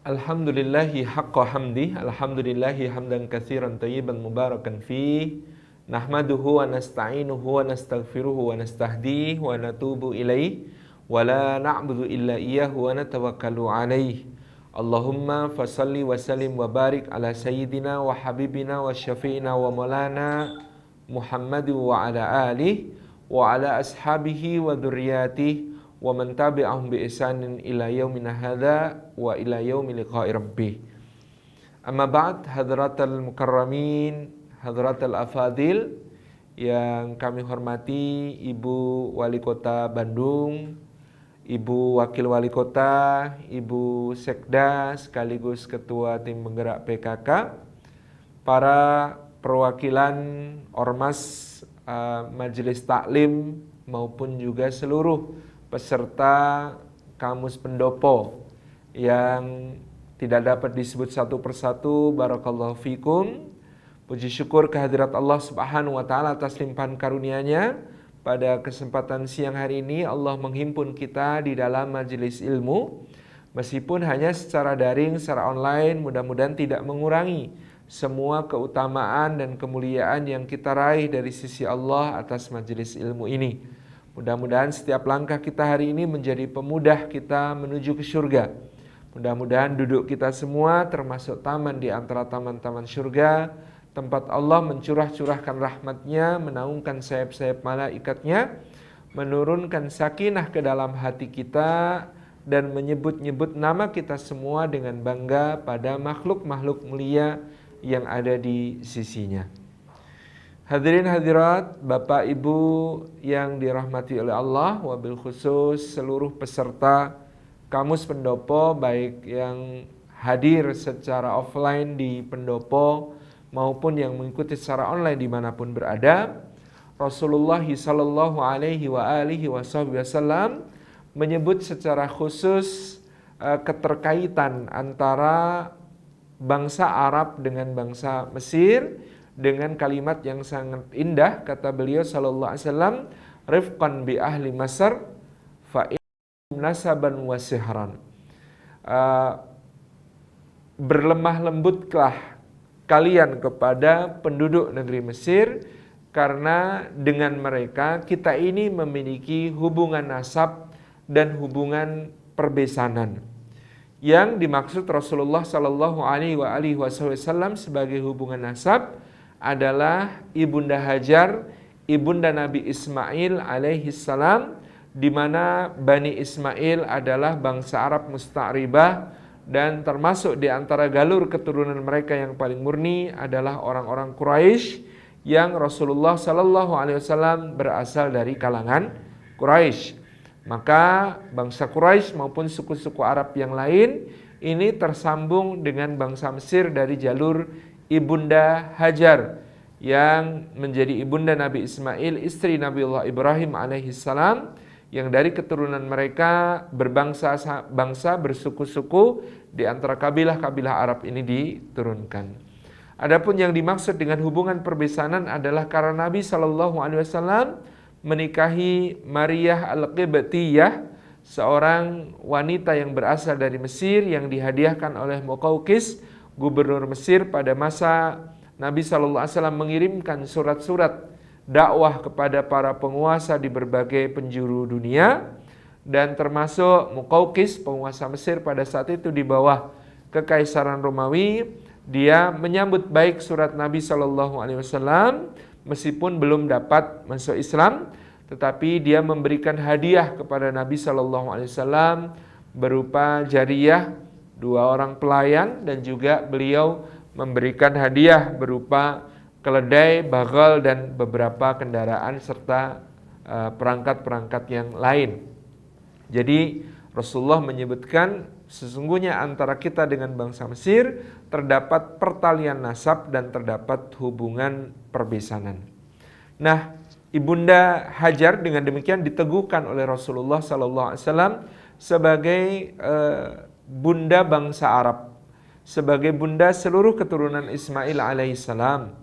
Alhamdulillahi haqqa hamdi, alhamdulillahi hamdan katsiran tayyiban mubarakan fih. Nahmaduhu wa nasta'inuhu wa nastaghfiruhu wa nastahdihi wa natubu ilaih wa la na'budu illa iyyahu wa natawakkalu alaih. Allahumma fasalli wa sallim wa barik ala sayyidina wa habibina wa syafi'ina wa maulana Muhammad wa ala alihi wa ala ashabihi wa dzurriyyatihi wa man tabi'ahum bi ihsanin ila yaumina hadza wa ila yaumi liqa'i rabbih. Amma ba'd, hadratal mukarramin, hadratal afadil yang kami hormati, Ibu Wali Kota Bandung, Ibu Wakil Wali Kota, Ibu Sekda sekaligus Ketua Tim Penggerak PKK, para perwakilan Ormas Majelis Taklim maupun juga seluruh peserta Kamus Pendopo yang tidak dapat disebut satu persatu. Barakallahu fikum. Puji syukur kehadirat Allah Subhanahu wa taala atas limpahan karunia-Nya. Pada kesempatan siang hari ini Allah menghimpun kita di dalam majelis ilmu, meskipun hanya secara daring, secara online. Mudah-mudahan tidak mengurangi semua keutamaan dan kemuliaan yang kita raih dari sisi Allah atas majelis ilmu ini. Mudah-mudahan setiap langkah kita hari ini menjadi pemudah kita menuju ke surga. Mudah-mudahan duduk kita semua termasuk taman di antara taman-taman surga, tempat Allah mencurah-curahkan rahmat-Nya, menaungkan sayap-sayap malaikatnya, menurunkan sakinah ke dalam hati kita, dan menyebut-nyebut nama kita semua dengan bangga pada makhluk-makhluk mulia yang ada di sisinya. Hadirin hadirat, Bapak Ibu yang dirahmati oleh Allah, wabil khusus seluruh peserta Kamus Pendopo, baik yang hadir secara offline di Pendopo maupun yang mengikuti secara online dimanapun berada. Rasulullah sallallahu alaihi wa alihi wasallam menyebut secara khusus keterkaitan antara bangsa Arab dengan bangsa Mesir dengan kalimat yang sangat indah. Kata beliau sallallahu alaihi wasallam, rifqan bi ahli Masar fa innahum nasaban wa sihran. Berlemah lembutlah kalian kepada penduduk negeri Mesir, karena dengan mereka kita ini memiliki hubungan nasab dan hubungan perbesanan. Yang dimaksud Rasulullah sallallahu alaihi wasallam sebagai hubungan nasab adalah Ibunda Hajar, ibunda Nabi Ismail alaihi salam, di mana Bani Ismail adalah bangsa Arab musta'ribah, dan termasuk di antara galur keturunan mereka yang paling murni adalah orang-orang Quraisy, yang Rasulullah sallallahu alaihi wasallam berasal dari kalangan Quraisy. Maka bangsa Quraisy maupun suku-suku Arab yang lain ini tersambung dengan bangsa Mesir dari jalur Ibunda Hajar yang menjadi ibunda Nabi Ismail, istri Nabiullah Ibrahim alaihi salam, yang dari keturunan mereka bangsa bersuku-suku di antara kabilah-kabilah Arab ini diturunkan. Adapun yang dimaksud dengan hubungan perbesanan adalah karena Nabi sallallahu alaihi wasallam menikahi Maryah Al-Qibtiyah, seorang wanita yang berasal dari Mesir yang dihadiahkan oleh Muqawqis, gubernur Mesir pada masa Nabi sallallahu alaihi wasallam mengirimkan surat-surat dakwah kepada para penguasa di berbagai penjuru dunia, dan termasuk Muqawqis, penguasa Mesir pada saat itu di bawah kekaisaran Romawi. Dia menyambut baik surat Nabi sallallahu alaihi wasallam meskipun belum dapat masuk Islam, tetapi dia memberikan hadiah kepada Nabi sallallahu alaihi wasallam berupa jariyah, 2 orang pelayan, dan juga beliau memberikan hadiah berupa keledai, bagal, dan beberapa kendaraan serta perangkat-perangkat yang lain. Jadi Rasulullah menyebutkan sesungguhnya antara kita dengan bangsa Mesir terdapat pertalian nasab dan terdapat hubungan perbesanan. Nah, Ibunda Hajar dengan demikian diteguhkan oleh Rasulullah SAW sebagai bunda bangsa Arab, sebagai bunda seluruh keturunan Ismail alaihissalam,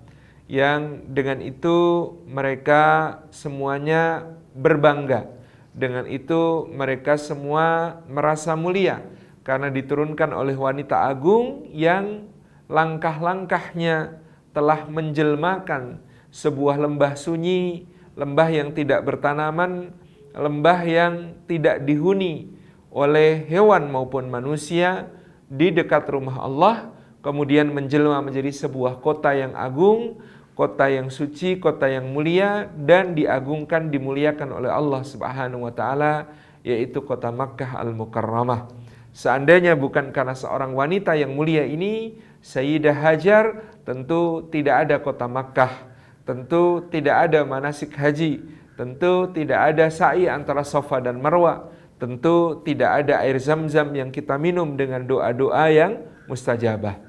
yang dengan itu mereka semuanya berbangga. Dengan itu mereka semua merasa mulia karena diturunkan oleh wanita agung yang langkah-langkahnya telah menjelmakan sebuah lembah sunyi, lembah yang tidak bertanaman, lembah yang tidak dihuni oleh hewan maupun manusia di dekat rumah Allah, kemudian menjelma menjadi sebuah kota yang agung, kota yang suci, kota yang mulia, dan diagungkan, dimuliakan oleh Allah Subhanahu wa taala, yaitu kota Makkah Al-Mukarramah. Seandainya bukan karena seorang wanita yang mulia ini, Sayyidah Hajar, tentu tidak ada kota Makkah, tentu tidak ada manasik haji, tentu tidak ada sa'i antara Safa dan Marwa, tentu tidak ada air Zam-Zam yang kita minum dengan doa-doa yang mustajabah.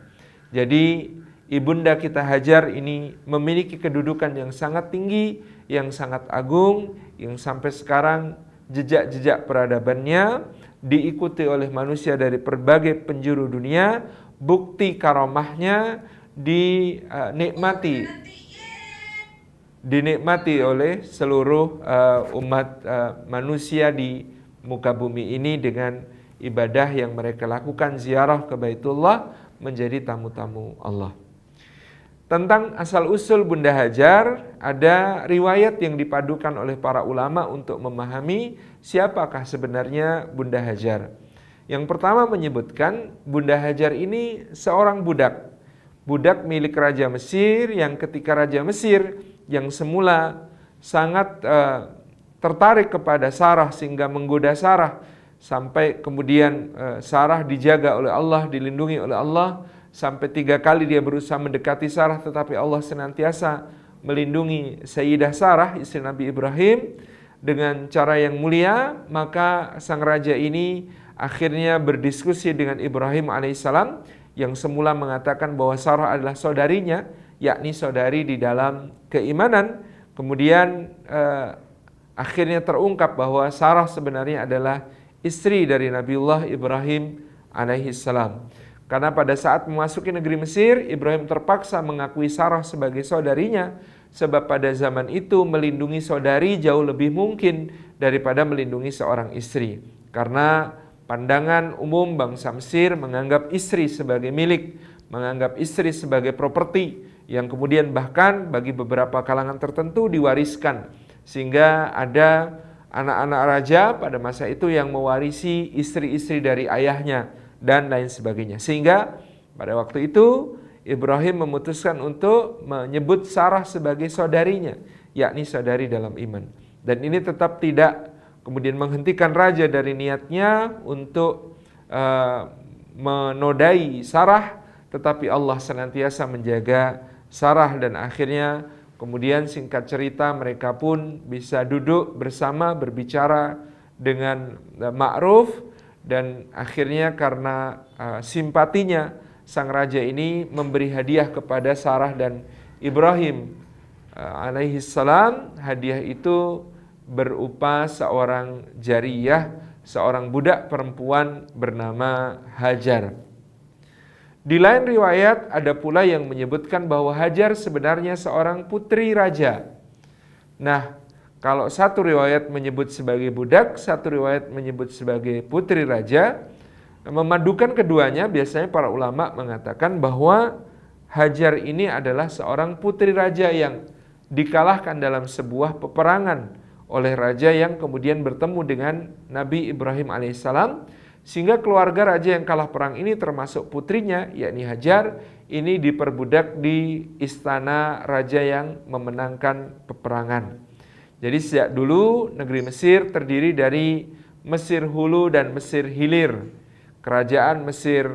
Jadi ibunda kita Hajar ini memiliki kedudukan yang sangat tinggi, yang sangat agung, yang sampai sekarang jejak-jejak peradabannya diikuti oleh manusia dari berbagai penjuru dunia. Bukti karomahnya dinikmati oleh seluruh umat manusia di muka bumi ini dengan ibadah yang mereka lakukan, ziarah ke Baitullah, menjadi tamu-tamu Allah. Tentang asal-usul Bunda Hajar, ada riwayat yang dipadukan oleh para ulama untuk memahami siapakah sebenarnya Bunda Hajar. Yang pertama menyebutkan Bunda Hajar ini seorang budak milik Raja Mesir, yang ketika Raja Mesir yang semula sangat tertarik kepada Sarah sehingga menggoda Sarah, sampai kemudian Sarah dijaga oleh Allah, dilindungi oleh Allah, sampai 3 kali dia berusaha mendekati Sarah, tetapi Allah senantiasa melindungi Sayyidah Sarah, istri Nabi Ibrahim, dengan cara yang mulia. Maka sang raja ini akhirnya berdiskusi dengan Ibrahim alaihissalam, yang semula mengatakan bahwa Sarah adalah saudarinya, yakni saudari di dalam keimanan. Kemudian akhirnya terungkap bahwa Sarah sebenarnya adalah istri dari Nabiullah Ibrahim alaihissalam. Karena pada saat memasuki negeri Mesir, Ibrahim terpaksa mengakui Sarah sebagai saudarinya, sebab pada zaman itu melindungi saudari jauh lebih mungkin daripada melindungi seorang istri. Karena pandangan umum bangsa Mesir menganggap istri sebagai milik, menganggap istri sebagai properti, yang kemudian bahkan bagi beberapa kalangan tertentu diwariskan. Sehingga ada anak-anak raja pada masa itu yang mewarisi istri-istri dari ayahnya dan lain sebagainya. Sehingga pada waktu itu Ibrahim memutuskan untuk menyebut Sarah sebagai saudarinya, yakni saudari dalam iman. Dan ini tetap tidak kemudian menghentikan raja dari niatnya untuk menodai Sarah, tetapi Allah senantiasa menjaga Sarah, dan akhirnya kemudian singkat cerita mereka pun bisa duduk bersama berbicara dengan ma'ruf, dan akhirnya karena simpatinya sang raja ini memberi hadiah kepada Sarah dan Ibrahim alaihissalam. Hadiah itu berupa seorang jariyah, seorang budak perempuan bernama Hajar. Di lain riwayat ada pula yang menyebutkan bahwa Hajar sebenarnya seorang putri raja. Nah, kalau satu riwayat menyebut sebagai budak, satu riwayat menyebut sebagai putri raja, memadukan keduanya, biasanya para ulama mengatakan bahwa Hajar ini adalah seorang putri raja yang dikalahkan dalam sebuah peperangan oleh raja yang kemudian bertemu dengan Nabi Ibrahim alaihissalam, sehingga keluarga raja yang kalah perang ini termasuk putrinya, yakni Hajar, ini diperbudak di istana raja yang memenangkan peperangan. Jadi sejak dulu negeri Mesir terdiri dari Mesir Hulu dan Mesir Hilir. Kerajaan Mesir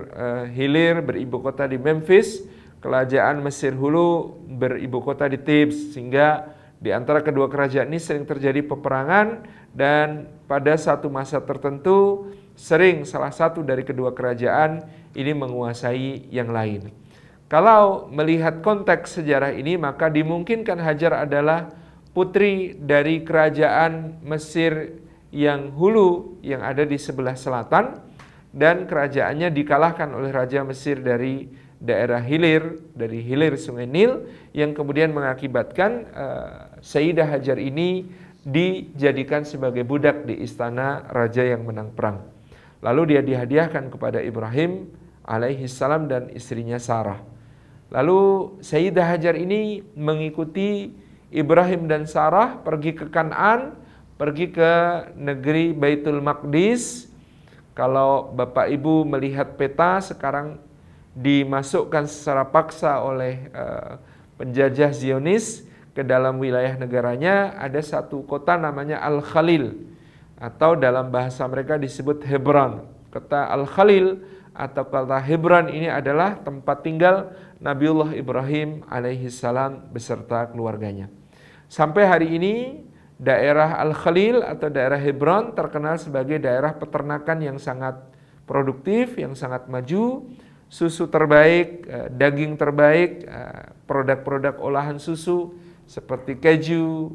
Hilir beribu kota di Memphis, kerajaan Mesir Hulu beribu kota di Thebes, sehingga di antara kedua kerajaan ini sering terjadi peperangan, dan pada satu masa tertentu sering salah satu dari kedua kerajaan ini menguasai yang lain. Kalau melihat konteks sejarah ini, maka dimungkinkan Hajar adalah putri dari kerajaan Mesir yang hulu yang ada di sebelah selatan, dan kerajaannya dikalahkan oleh raja Mesir dari daerah Hilir, dari hilir Sungai Nil, yang kemudian mengakibatkan Sayyidah Hajar ini dijadikan sebagai budak di istana raja yang menang perang. Lalu dia dihadiahkan kepada Ibrahim alaihi salam dan istrinya Sarah. Lalu Sayyidah Hajar ini mengikuti Ibrahim dan Sarah pergi ke Kan'an, pergi ke negeri Baitul Maqdis. Kalau Bapak Ibu melihat peta sekarang dimasukkan secara paksa oleh penjajah Zionis ke dalam wilayah negaranya, ada satu kota namanya Al-Khalil, atau dalam bahasa mereka disebut Hebron. Kota Al-Khalil atau kota Hebron ini adalah tempat tinggal Nabiullah Ibrahim alaihi salam beserta keluarganya. Sampai hari ini daerah Al-Khalil atau daerah Hebron terkenal sebagai daerah peternakan yang sangat produktif, yang sangat maju, susu terbaik, daging terbaik, produk-produk olahan susu seperti keju,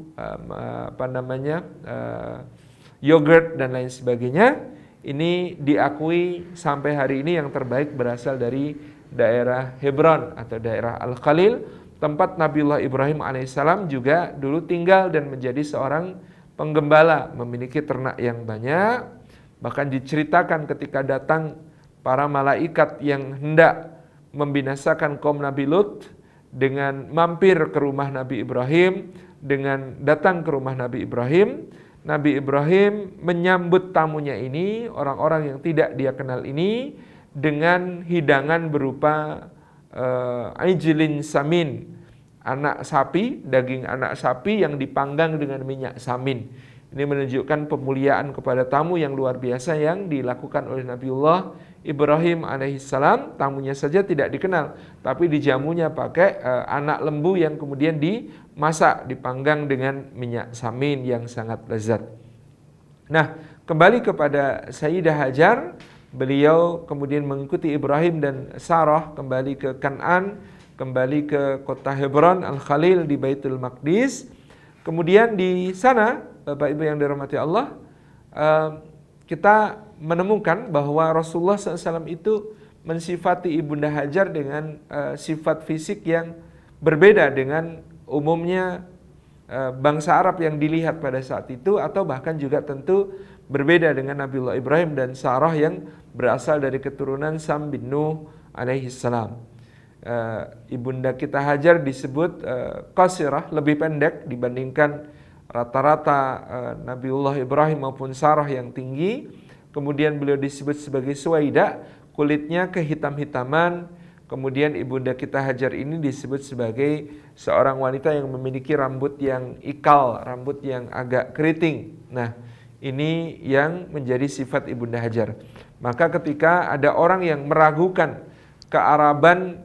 yogurt dan lain sebagainya. Ini diakui sampai hari ini yang terbaik berasal dari daerah Hebron atau daerah Al-Khalil, tempat Nabiullah Ibrahim alaihissalam juga dulu tinggal dan menjadi seorang penggembala, memiliki ternak yang banyak. Bahkan diceritakan ketika datang para malaikat yang hendak membinasakan kaum Nabi Lut dengan mampir ke rumah Nabi Ibrahim, dengan datang ke rumah Nabi Ibrahim, Nabi Ibrahim menyambut tamunya ini, orang-orang yang tidak dia kenal ini, dengan hidangan berupa ijlin samin, anak sapi, daging anak sapi yang dipanggang dengan minyak samin. Ini menunjukkan pemuliaan kepada tamu yang luar biasa yang dilakukan oleh Nabiullah Ibrahim alaihissalam. Tamunya saja tidak dikenal, tapi dijamunya pakai anak lembu yang kemudian dimasak, dipanggang dengan minyak samin yang sangat lezat. Nah, kembali kepada Sayyidah Hajar, beliau kemudian mengikuti Ibrahim dan Sarah kembali ke Kan'an, kembali ke kota Hebron, Al-Khalil di Baitul Maqdis. Kemudian di sana, Bapak Ibu yang dirahmati Allah, kita menemukan bahwa Rasulullah SAW itu mensifati Ibunda Hajar dengan sifat fisik yang berbeda dengan umumnya bangsa Arab yang dilihat pada saat itu, atau bahkan juga tentu berbeda dengan Nabiullah Ibrahim dan Sarah yang berasal dari keturunan Sam bin Nuh alaihi salam. Ibunda kita Hajar disebut qasirah, lebih pendek dibandingkan rata-rata Nabiullah Ibrahim maupun Sarah yang tinggi. Kemudian beliau disebut sebagai Suwaida, kulitnya kehitam-hitaman. Kemudian ibunda kita Hajar ini disebut sebagai seorang wanita yang memiliki rambut yang ikal, rambut yang agak keriting. Nah, ini yang menjadi sifat ibunda Hajar. Maka ketika ada orang yang meragukan kearaban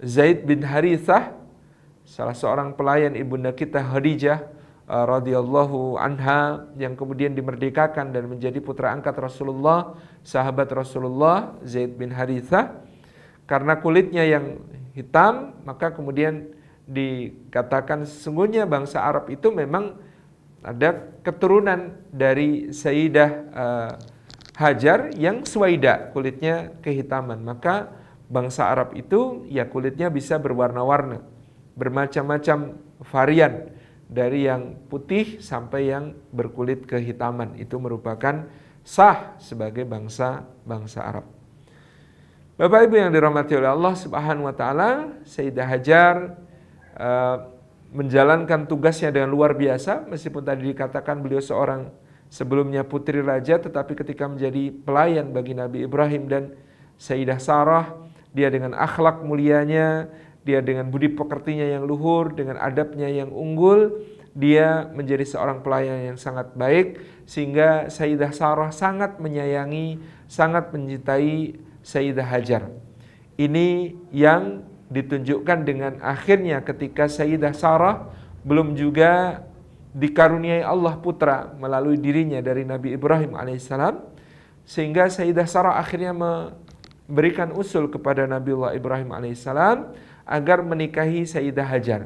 Zaid bin Harithah, salah seorang pelayan ibunda kita Khadijah radhiyallahu anha yang kemudian dimerdekakan dan menjadi putra angkat Rasulullah, sahabat Rasulullah Zaid bin Harithah, karena kulitnya yang hitam, maka kemudian dikatakan sesungguhnya bangsa Arab itu memang ada keturunan dari Sayyidah Hajar yang Suwaida, kulitnya kehitaman. Maka bangsa Arab itu ya kulitnya bisa berwarna-warna, bermacam-macam varian, dari yang putih sampai yang berkulit kehitaman. Itu merupakan sah sebagai bangsa Arab. Bapak Ibu yang dirahmati oleh Allah Subhanahu wa taala, Sayyidah Hajar menjalankan tugasnya dengan luar biasa, meskipun tadi dikatakan beliau seorang sebelumnya putri raja, tetapi ketika menjadi pelayan bagi Nabi Ibrahim dan Sayyidah Sarah, dia dengan akhlak mulianya, dia dengan budi pekertinya yang luhur, dengan adabnya yang unggul, dia menjadi seorang pelayan yang sangat baik, sehingga Sayyidah Sarah sangat menyayangi, sangat mencintai Sayyidah Hajar. Ini yang ditunjukkan dengan akhirnya ketika Sayyidah Sarah belum juga dikaruniai Allah putra melalui dirinya dari Nabi Ibrahim alaihissalam, sehingga Sayyidah Sarah akhirnya memberikan usul kepada Nabiullah Ibrahim alaihissalam agar menikahi Sayyidah Hajar.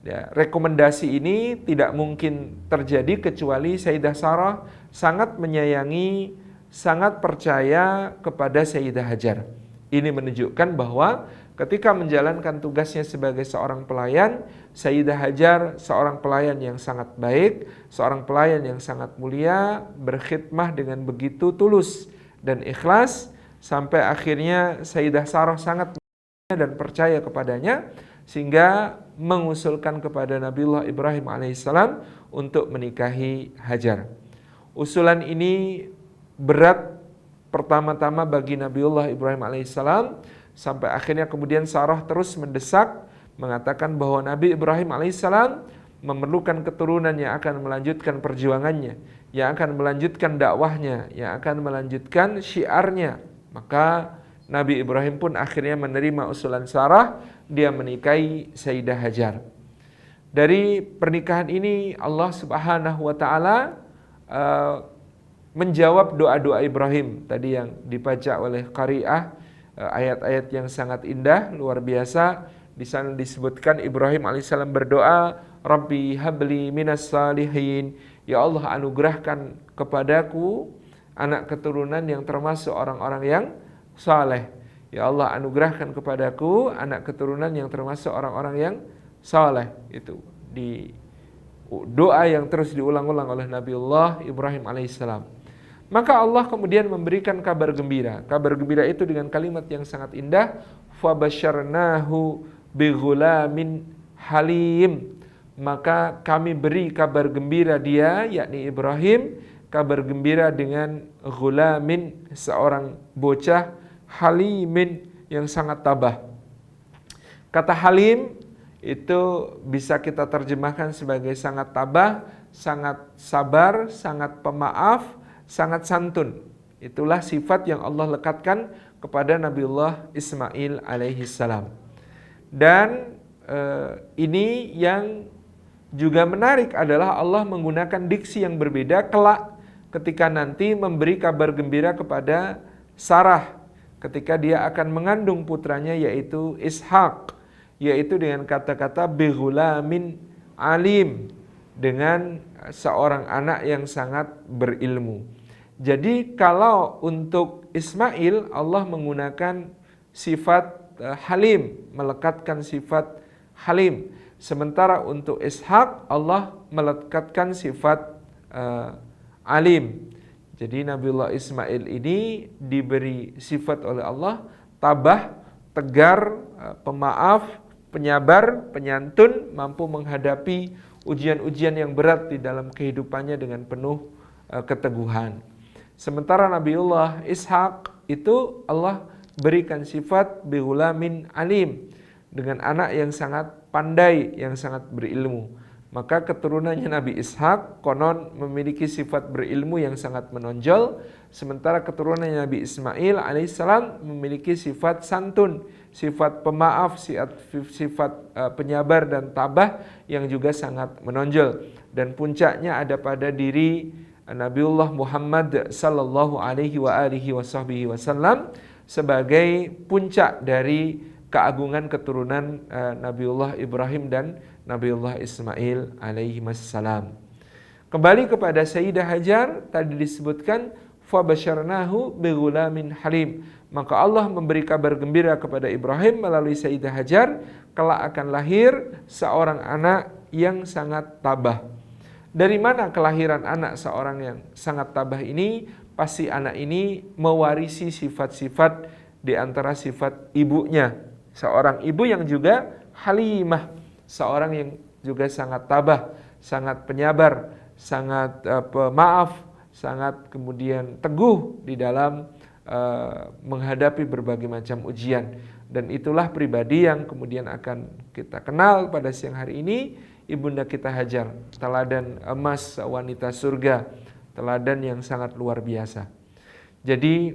Ya, rekomendasi ini tidak mungkin terjadi kecuali Sayyidah Sarah sangat menyayangi, sangat percaya kepada Sayyidah Hajar. Ini menunjukkan bahwa ketika menjalankan tugasnya sebagai seorang pelayan, Sayyidah Hajar seorang pelayan yang sangat baik, seorang pelayan yang sangat mulia, berkhidmah dengan begitu tulus dan ikhlas, sampai akhirnya Sayyidah Sarah sangat dan percaya kepadanya, sehingga mengusulkan kepada Nabiullah Ibrahim alaihissalam untuk menikahi Hajar. Usulan ini berat pertama-tama bagi Nabiullah Ibrahim alaihissalam, sampai akhirnya kemudian Sarah terus mendesak, mengatakan bahwa Nabi Ibrahim alaihissalam memerlukan keturunan yang akan melanjutkan perjuangannya, yang akan melanjutkan dakwahnya, yang akan melanjutkan syiarnya. Maka Nabi Ibrahim pun akhirnya menerima usulan Sarah, dia menikahi Sayyidah Hajar. Dari pernikahan ini Allah Subhanahu wa taala menjawab doa-doa Ibrahim tadi yang dibaca oleh qari'ah, ayat-ayat yang sangat indah, luar biasa. Di sana disebutkan Ibrahim alaihissalam berdoa, Rabbi habli minas salihin, ya Allah anugerahkan kepadaku anak keturunan yang termasuk orang-orang yang saleh. Ya Allah anugerahkan kepadaku anak keturunan yang termasuk orang-orang yang saleh. Itu di doa yang terus diulang-ulang oleh Nabiullah Ibrahim alaihissalam. Maka Allah kemudian memberikan kabar gembira. Kabar gembira itu dengan kalimat yang sangat indah, fabasyarnahu bighulamin halim. Maka kami beri kabar gembira dia, yakni Ibrahim, kabar gembira dengan ghulamin, seorang bocah, halimin, yang sangat tabah. Kata halim itu bisa kita terjemahkan sebagai sangat tabah, sangat sabar, sangat pemaaf, sangat santun. Itulah sifat yang Allah lekatkan kepada Nabiullah Ismail alaihi salam. Dan ini yang juga menarik adalah Allah menggunakan diksi yang berbeda kelak ketika nanti memberi kabar gembira kepada Sarah ketika dia akan mengandung putranya yaitu Ishak, yaitu dengan kata-kata bighulamin alim, dengan seorang anak yang sangat berilmu. Jadi kalau untuk Ismail Allah menggunakan sifat halim, melekatkan sifat halim. Sementara untuk Ishak Allah melekatkan sifat alim. Jadi Nabiullah Ismail ini diberi sifat oleh Allah tabah, tegar, pemaaf, penyabar, penyantun, mampu menghadapi ujian-ujian yang berat di dalam kehidupannya dengan penuh keteguhan. Sementara Nabiullah Ishak itu Allah berikan sifat bighulamin alim, dengan anak yang sangat pandai, yang sangat berilmu. Maka keturunannya Nabi Ishak konon memiliki sifat berilmu yang sangat menonjol, sementara keturunannya Nabi Ismail alaihissalam memiliki sifat santun, sifat pemaaf, sifat penyabar dan tabah yang juga sangat menonjol. Dan puncaknya ada pada diri Nabiullah Muhammad sallallahu alaihi wasallam sebagai puncak dari keagungan keturunan Nabiullah Ibrahim dan Nabiullah Ismail alaihi wassalam. Kembali kepada Sayyidah Hajar, tadi disebutkan fabasyarnahu bighulamin halim. Maka Allah memberi kabar gembira kepada Ibrahim melalui Sayyidah Hajar, kelak akan lahir seorang anak yang sangat tabah. Dari mana kelahiran anak seorang yang sangat tabah ini? Pasti anak ini mewarisi sifat-sifat di antara sifat ibunya. Seorang ibu yang juga halimah, seorang yang juga sangat tabah, sangat penyabar, sangat pemaaf, sangat kemudian teguh di dalam menghadapi berbagai macam ujian. Dan itulah pribadi yang kemudian akan kita kenal pada siang hari ini, Ibunda kita Hajar, teladan emas wanita surga, teladan yang sangat luar biasa. Jadi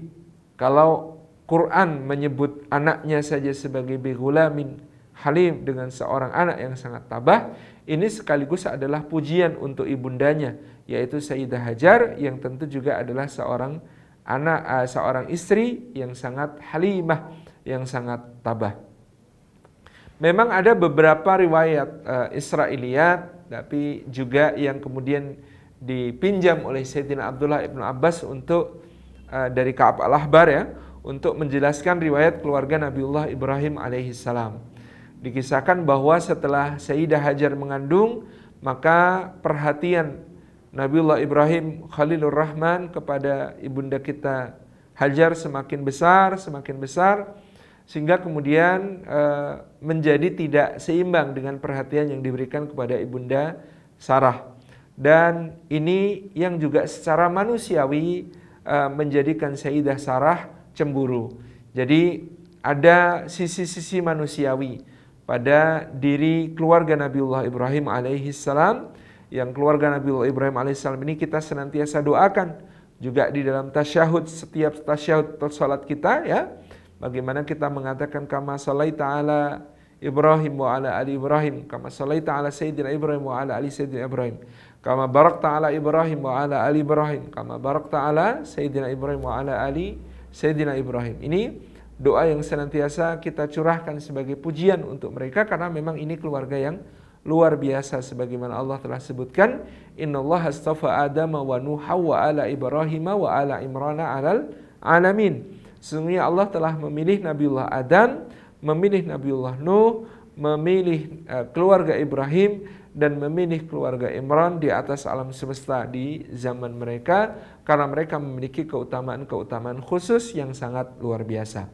kalau Quran menyebut anaknya saja sebagai bighulamin halim, dengan seorang anak yang sangat tabah, ini sekaligus adalah pujian untuk ibundanya, yaitu Sayyidah Hajar, yang tentu juga adalah seorang anak, seorang istri yang sangat halimah, yang sangat tabah. Memang ada beberapa riwayat Israiliyat, tapi juga yang kemudian dipinjam oleh Sayyidina Abdullah ibn Abbas untuk dari Ka'ab al-Ahbar ya, untuk menjelaskan riwayat keluarga Nabiullah Ibrahim alaihissalam. Dikisahkan bahwa setelah Sayyidah Hajar mengandung, maka perhatian Nabiullah Ibrahim Khalilur Rahman kepada ibunda kita Hajar semakin besar, sehingga kemudian menjadi tidak seimbang dengan perhatian yang diberikan kepada ibunda Sarah. Dan ini yang juga secara manusiawi menjadikan Sayyidah Sarah cemburu. Jadi ada sisi-sisi manusiawi pada diri keluarga Nabiullah Ibrahim alaihissalam, yang keluarga Nabiullah Ibrahim alaihissalam ini kita senantiasa doakan juga di dalam tasyahud, setiap tasyahud salat kita ya. Bagaimana kita mengatakan kama shalaita ala Ibrahim wa ala ali Ibrahim, kama shalaita ala Sayyidina Ibrahim wa ala ali Sayyidina Ibrahim, kama barakta ala Ibrahim wa ala ali Ibrahim, kama barakta ala Sayyidina Ibrahim wa ala ali Sayyidina Ibrahim. Ini doa yang senantiasa kita curahkan sebagai pujian untuk mereka, karena memang ini keluarga yang luar biasa sebagaimana Allah telah sebutkan, innallaha astafa Adama wa Nuha wa ala Ibrahim wa ala Imrana alal alamin. Sesungguhnya Allah telah memilih Nabiullah Adam, memilih Nabiullah Nuh, memilih keluarga Ibrahim, dan memilih keluarga Imran di atas alam semesta di zaman mereka, karena mereka memiliki keutamaan-keutamaan khusus yang sangat luar biasa.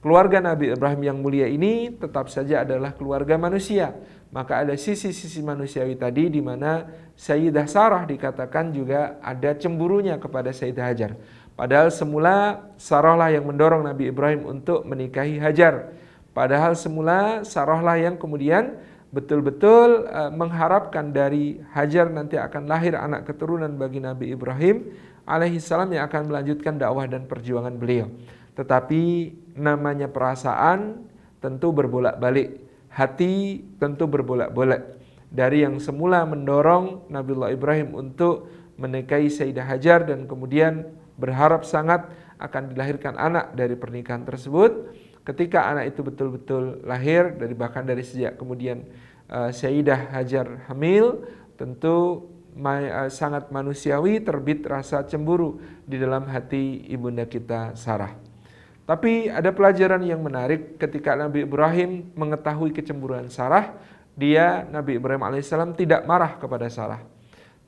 Keluarga Nabi Ibrahim yang mulia ini tetap saja adalah keluarga manusia. Maka ada sisi-sisi manusiawi tadi di mana Sayyidah Sarah dikatakan juga ada cemburunya kepada Sayyidah Hajar. Padahal semula Sarah lah yang mendorong Nabi Ibrahim untuk menikahi Hajar. Padahal semula Sarah lah yang kemudian betul-betul mengharapkan dari Hajar nanti akan lahir anak keturunan bagi Nabi Ibrahim alaihissalam yang akan melanjutkan dakwah dan perjuangan beliau. Tetapi namanya perasaan tentu berbolak-balik, hati tentu berbolak-balik. Dari yang semula mendorong Nabiullah Ibrahim untuk menikahi Sayyidah Hajar dan kemudian berharap sangat akan dilahirkan anak dari pernikahan tersebut, ketika anak itu betul-betul lahir, bahkan dari sejak kemudian Sayyidah Hajar hamil, tentu sangat manusiawi terbit rasa cemburu di dalam hati ibunda kita Sarah. Tapi ada pelajaran yang menarik ketika Nabi Ibrahim mengetahui kecemburuan Sarah, Nabi Ibrahim alaihissalam tidak marah kepada Sarah.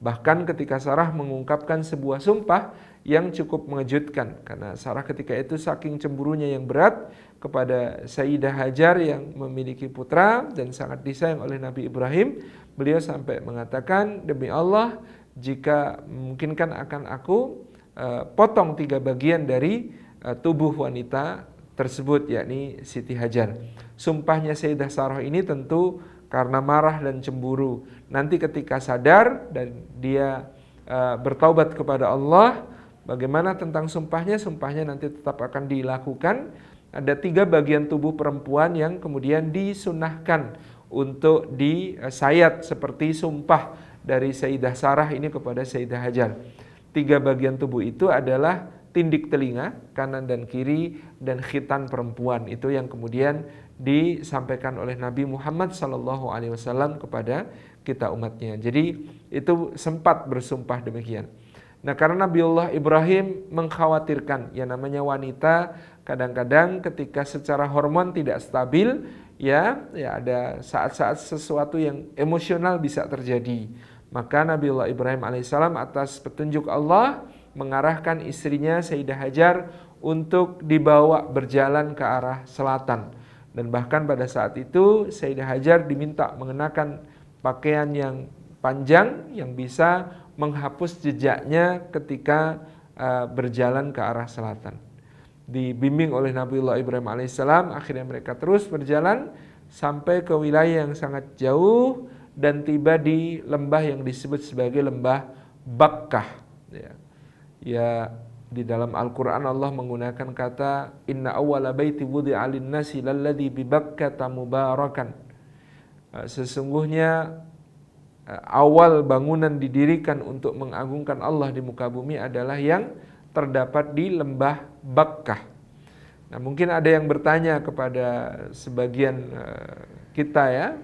Bahkan ketika Sarah mengungkapkan sebuah sumpah yang cukup mengejutkan, karena Sarah ketika itu saking cemburunya yang berat kepada Sayyidah Hajar yang memiliki putra dan sangat disayang oleh Nabi Ibrahim, beliau sampai mengatakan, demi Allah, jika memungkinkan akan aku potong 3 bagian dari tubuh wanita tersebut, yakni Siti Hajar. Sumpahnya Sayyidah Sarah ini tentu karena marah dan cemburu. Nanti ketika sadar dan dia bertaubat kepada Allah, bagaimana tentang sumpahnya? Sumpahnya nanti tetap akan dilakukan. Ada 3 bagian tubuh perempuan yang kemudian disunahkan untuk disayat seperti sumpah dari Sayyidah Sarah ini kepada Sayyidah Hajar. 3 bagian tubuh itu adalah tindik telinga kanan dan kiri dan khitan perempuan, itu yang kemudian disampaikan oleh Nabi Muhammad SAW kepada kita umatnya. Jadi itu sempat bersumpah demikian. Nah, karena Nabiullah Ibrahim mengkhawatirkan, ya namanya wanita kadang-kadang ketika secara hormon tidak stabil, ya ada saat-saat sesuatu yang emosional bisa terjadi. Maka Nabiullah Ibrahim alaihissalam atas petunjuk Allah mengarahkan istrinya Sayyidah Hajar untuk dibawa berjalan ke arah selatan. Dan bahkan pada saat itu Sayyidah Hajar diminta mengenakan pakaian yang panjang yang bisa menghapus jejaknya ketika berjalan ke arah selatan. Dibimbing oleh Nabiullah Ibrahim alaihissalam, akhirnya mereka terus berjalan sampai ke wilayah yang sangat jauh dan tiba di lembah yang disebut sebagai lembah Bakkah. Ya, di dalam Al-Quran Allah menggunakan kata inna awwala baiti wudi'a lin-nasi lalladzi bi Bakkata mubarakan. Sesungguhnya awal bangunan didirikan untuk mengagungkan Allah di muka bumi adalah yang terdapat di lembah Bakkah. Nah, mungkin ada yang bertanya kepada sebagian kita, ya,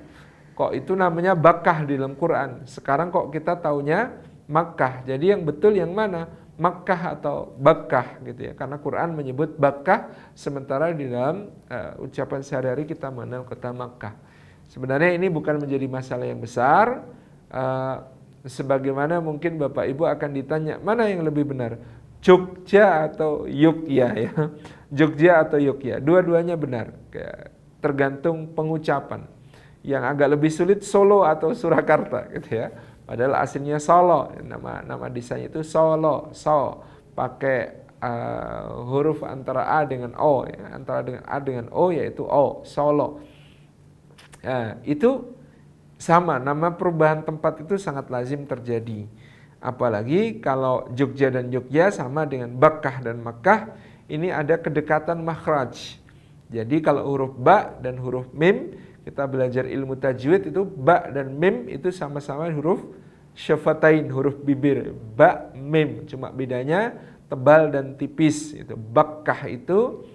kok itu namanya Bakkah di dalam Quran, sekarang kok kita taunya Makkah, jadi yang betul yang mana? Makkah atau Bakkah gitu ya. Karena Quran menyebut Bakkah, sementara di dalam ucapan sehari-hari kita mengenal kota Makkah. Sebenarnya ini bukan menjadi masalah yang besar. Sebagaimana mungkin Bapak Ibu akan ditanya, mana yang lebih benar? Jogja atau Yogya ya. Jogja atau Yogya. Dua-duanya benar. Tergantung pengucapan. Yang agak lebih sulit Solo atau Surakarta gitu ya. Padahal aslinya Solo, nama desanya itu Solo, pakai huruf antara A dengan O, ya. Antara dengan A dengan O yaitu O, Solo. Itu sama, nama perubahan tempat itu sangat lazim terjadi. Apalagi kalau Jogja dan Yogya sama dengan Bakkah dan Makkah, ini ada kedekatan makhraj. Jadi kalau huruf ba dan huruf mim, kita belajar ilmu tajwid itu ba dan mim itu sama-sama huruf syafatain, huruf bibir. Ba, mim, cuma bedanya tebal dan tipis. Itu Bakkah itu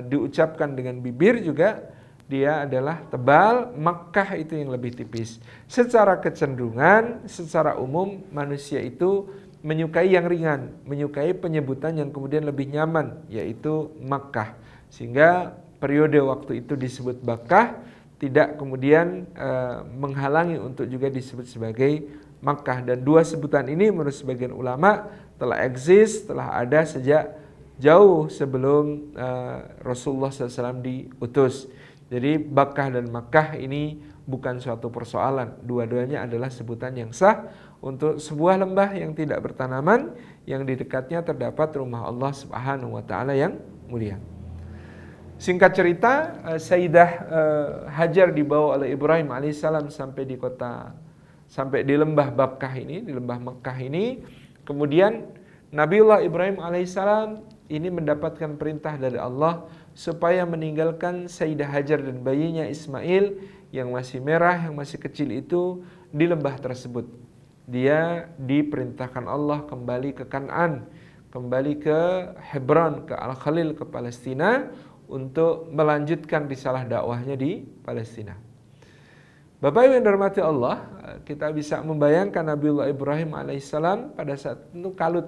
diucapkan dengan bibir juga dia adalah tebal, Makkah itu yang lebih tipis. Secara kecenderungan, secara umum manusia itu menyukai yang ringan, menyukai penyebutan yang kemudian lebih nyaman, yaitu Makkah. Sehingga periode waktu itu disebut Bakkah, tidak kemudian menghalangi untuk juga disebut sebagai Makkah. Dan dua sebutan ini menurut sebagian ulama telah eksis, telah ada sejak jauh sebelum Rasulullah SAW diutus. Jadi Bakkah dan Makkah ini bukan suatu persoalan. Dua-duanya adalah sebutan yang sah untuk sebuah lembah yang tidak bertanaman, yang di dekatnya terdapat rumah Allah Subhanahu wa taala yang mulia. Singkat cerita, Sayyidah Hajar dibawa oleh Ibrahim alaihissalam sampai di lembah Bakkah ini, di lembah Makkah ini. Kemudian Nabiullah Ibrahim alaihissalam ini mendapatkan perintah dari Allah supaya meninggalkan Sayyidah Hajar dan bayinya Ismail yang masih merah, yang masih kecil itu di lembah tersebut. Dia diperintahkan Allah kembali ke Kan'an, kembali ke Hebron, ke Al-Khalil, ke Palestina untuk melanjutkan risalah dakwahnya di Palestina. Bapak Ibu yang dirahmati Allah, kita bisa membayangkan Nabiullah Ibrahim alaihissalam pada saat itu kalut.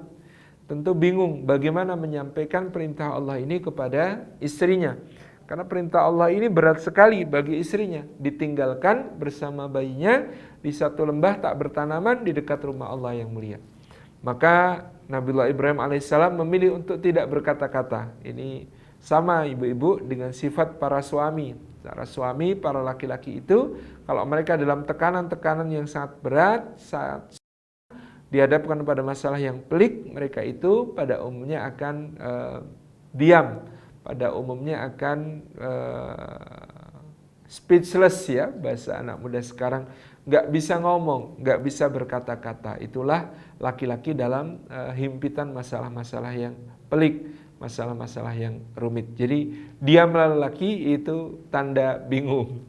Tentu bingung bagaimana menyampaikan perintah Allah ini kepada istrinya. Karena perintah Allah ini berat sekali bagi istrinya. Ditinggalkan bersama bayinya di satu lembah tak bertanaman di dekat rumah Allah yang mulia. Maka Nabiullah Ibrahim alaihissalam memilih untuk tidak berkata-kata. Ini sama ibu-ibu dengan sifat para suami. Para suami, para laki-laki itu kalau mereka dalam tekanan-tekanan yang sangat berat, saat dihadapkan pada masalah yang pelik, mereka itu pada umumnya akan diam, pada umumnya akan speechless ya, bahasa anak muda sekarang, nggak bisa ngomong, nggak bisa berkata-kata. Itulah laki-laki dalam himpitan masalah-masalah yang pelik, masalah-masalah yang rumit. Jadi diamlah laki itu tanda bingung.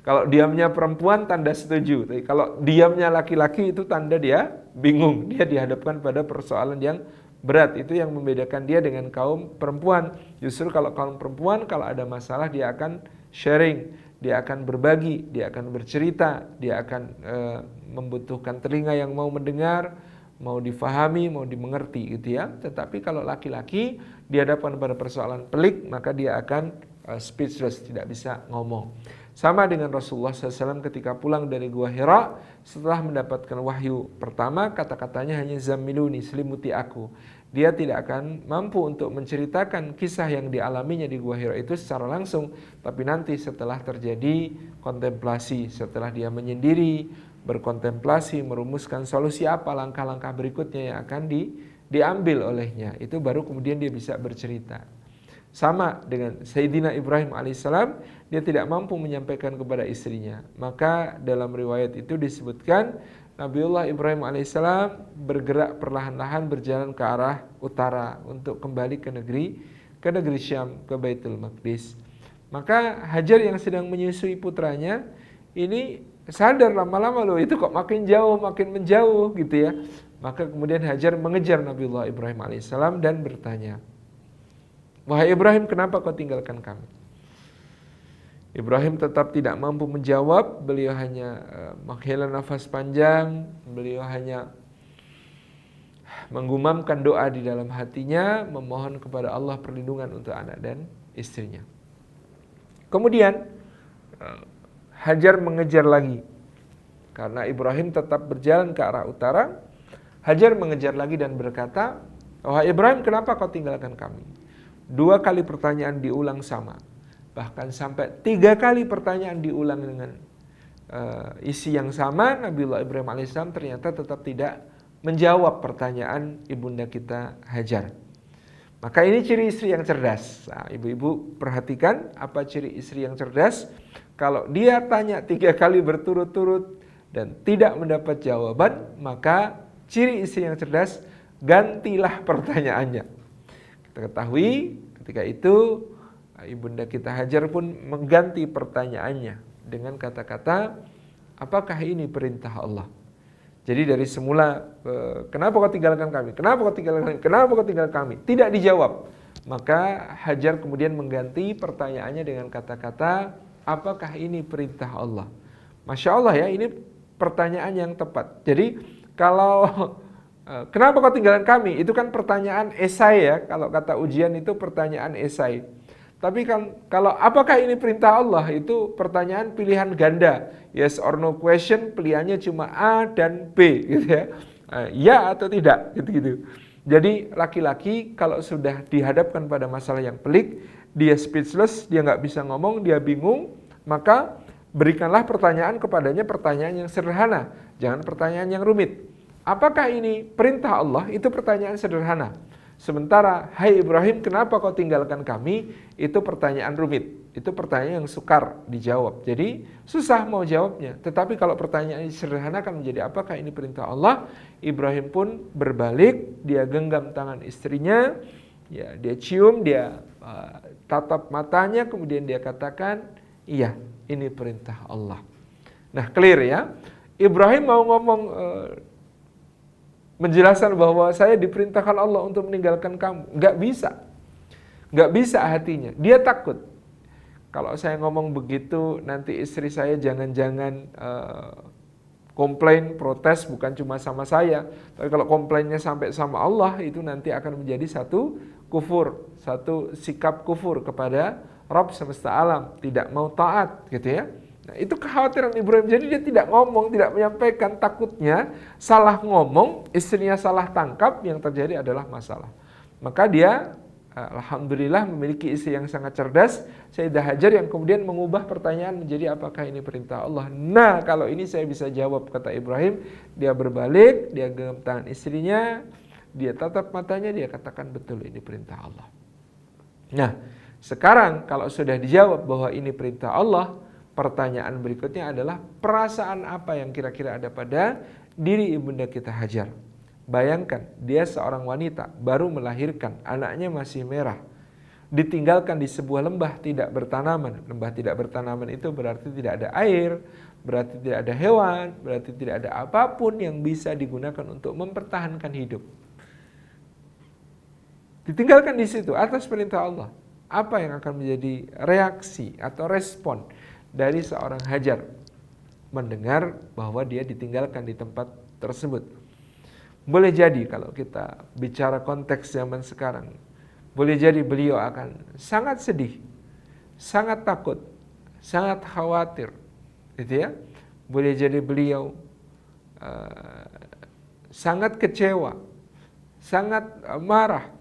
Kalau diamnya perempuan tanda setuju. Tapi kalau diamnya laki-laki itu tanda dia bingung. Dia dihadapkan pada persoalan yang berat. Itu yang membedakan dia dengan kaum perempuan. Justru kalau kaum perempuan kalau ada masalah dia akan sharing, dia akan berbagi, dia akan bercerita, dia akan membutuhkan telinga yang mau mendengar, mau difahami, mau dimengerti gitu ya. Tetapi kalau laki-laki dihadapkan pada persoalan pelik, maka dia akan speechless, tidak bisa ngomong. Sama dengan Rasulullah SAW ketika pulang dari Gua Hira, setelah mendapatkan wahyu pertama, kata-katanya hanya zammiluni, selimuti aku. Dia tidak akan mampu untuk menceritakan kisah yang dialaminya di Gua Hira itu secara langsung, tapi nanti setelah terjadi kontemplasi, setelah dia menyendiri, berkontemplasi, merumuskan solusi apa langkah-langkah berikutnya yang akan diambil olehnya, itu baru kemudian dia bisa bercerita. Sama dengan Sayyidina Ibrahim alaihissalam, dia tidak mampu menyampaikan kepada istrinya. Maka dalam riwayat itu disebutkan Nabiullah Ibrahim alaihissalam bergerak perlahan-lahan berjalan ke arah utara untuk kembali ke negeri Syam, ke Baitul Maqdis. Maka Hajar yang sedang menyusui putranya ini sadar lama-lama loh itu kok makin jauh, makin menjauh gitu ya. Maka kemudian Hajar mengejar Nabiullah Ibrahim alaihissalam dan bertanya, "Wahai Ibrahim, kenapa kau tinggalkan kami?" Ibrahim tetap tidak mampu menjawab. Beliau hanya menghela nafas panjang. Beliau hanya menggumamkan doa di dalam hatinya, memohon kepada Allah perlindungan untuk anak dan istrinya. Kemudian Hajar mengejar lagi. Karena Ibrahim tetap berjalan ke arah utara, Hajar mengejar lagi dan berkata, "Wahai Ibrahim, kenapa kau tinggalkan kami?" 2 kali pertanyaan diulang sama. Bahkan sampai 3 kali pertanyaan diulang dengan isi yang sama. Nabiullah Ibrahim alaihissalam ternyata tetap tidak menjawab pertanyaan ibunda kita Hajar. Maka ini ciri istri yang cerdas. Nah, ibu-ibu perhatikan apa ciri istri yang cerdas. Kalau dia tanya 3 kali berturut-turut dan tidak mendapat jawaban, maka ciri istri yang cerdas, gantilah pertanyaannya. Kita ketahui ketika itu ibunda kita Hajar pun mengganti pertanyaannya dengan kata-kata, apakah ini perintah Allah? Jadi dari semula, kenapa kau tinggalkan kami? Kenapa kau tinggalkan kami? Kenapa kau tinggalkan kami? Tidak dijawab. Maka Hajar kemudian mengganti pertanyaannya dengan kata-kata, apakah ini perintah Allah? Masya Allah ya, ini pertanyaan yang tepat. Jadi kalau kenapa kau tinggalkan kami? Itu kan pertanyaan esai ya. Kalau kata ujian itu pertanyaan esai. Tapi kan kalau apakah ini perintah Allah, itu pertanyaan pilihan ganda. Yes or no question, pilihannya cuma A dan B gitu ya. Ya atau tidak gitu-gitu. Jadi laki-laki kalau sudah dihadapkan pada masalah yang pelik, dia speechless, dia nggak bisa ngomong, dia bingung, maka berikanlah pertanyaan kepadanya pertanyaan yang sederhana, jangan pertanyaan yang rumit. Apakah ini perintah Allah? Itu pertanyaan sederhana. Sementara, hai Ibrahim, kenapa kau tinggalkan kami? Itu pertanyaan rumit. Itu pertanyaan yang sukar dijawab. Jadi, susah mau jawabnya. Tetapi kalau pertanyaan sederhana kan menjadi apakah ini perintah Allah? Ibrahim pun berbalik, dia genggam tangan istrinya, ya, dia cium, dia tatap matanya, kemudian dia katakan, iya, ini perintah Allah. Nah, clear ya. Ibrahim mau ngomong menjelaskan bahwa saya diperintahkan Allah untuk meninggalkan kamu. Nggak bisa. Nggak bisa hatinya. Dia takut. Kalau saya ngomong begitu, nanti istri saya jangan-jangan komplain, protes, bukan cuma sama saya. Tapi kalau komplainnya sampai sama Allah, itu nanti akan menjadi satu kufur. Satu sikap kufur kepada Rabb semesta alam. Tidak mau taat, gitu ya. Nah, itu kekhawatiran Ibrahim. Jadi dia tidak ngomong, tidak menyampaikan, takutnya salah ngomong, istrinya salah tangkap, yang terjadi adalah masalah. Maka dia, alhamdulillah, memiliki istri yang sangat cerdas, Sayyidah Hajar, yang kemudian mengubah pertanyaan menjadi apakah ini perintah Allah. Nah, kalau ini saya bisa jawab, kata Ibrahim. Dia berbalik, dia genggam tangan istrinya, dia tatap matanya, dia katakan betul ini perintah Allah. Nah, sekarang kalau sudah dijawab bahwa ini perintah Allah, pertanyaan berikutnya adalah perasaan apa yang kira-kira ada pada diri ibunda kita Hajar. Bayangkan, dia seorang wanita baru melahirkan, anaknya masih merah, ditinggalkan di sebuah lembah tidak bertanaman. Lembah tidak bertanaman itu berarti tidak ada air, berarti tidak ada hewan, berarti tidak ada apapun yang bisa digunakan untuk mempertahankan hidup. Ditinggalkan di situ atas perintah Allah. Apa yang akan menjadi reaksi atau respon dari seorang Hajar mendengar bahwa dia ditinggalkan di tempat tersebut? Boleh jadi kalau kita bicara konteks zaman sekarang, boleh jadi beliau akan sangat sedih, sangat takut, sangat khawatir, gitu ya. Boleh jadi beliau sangat kecewa, sangat marah,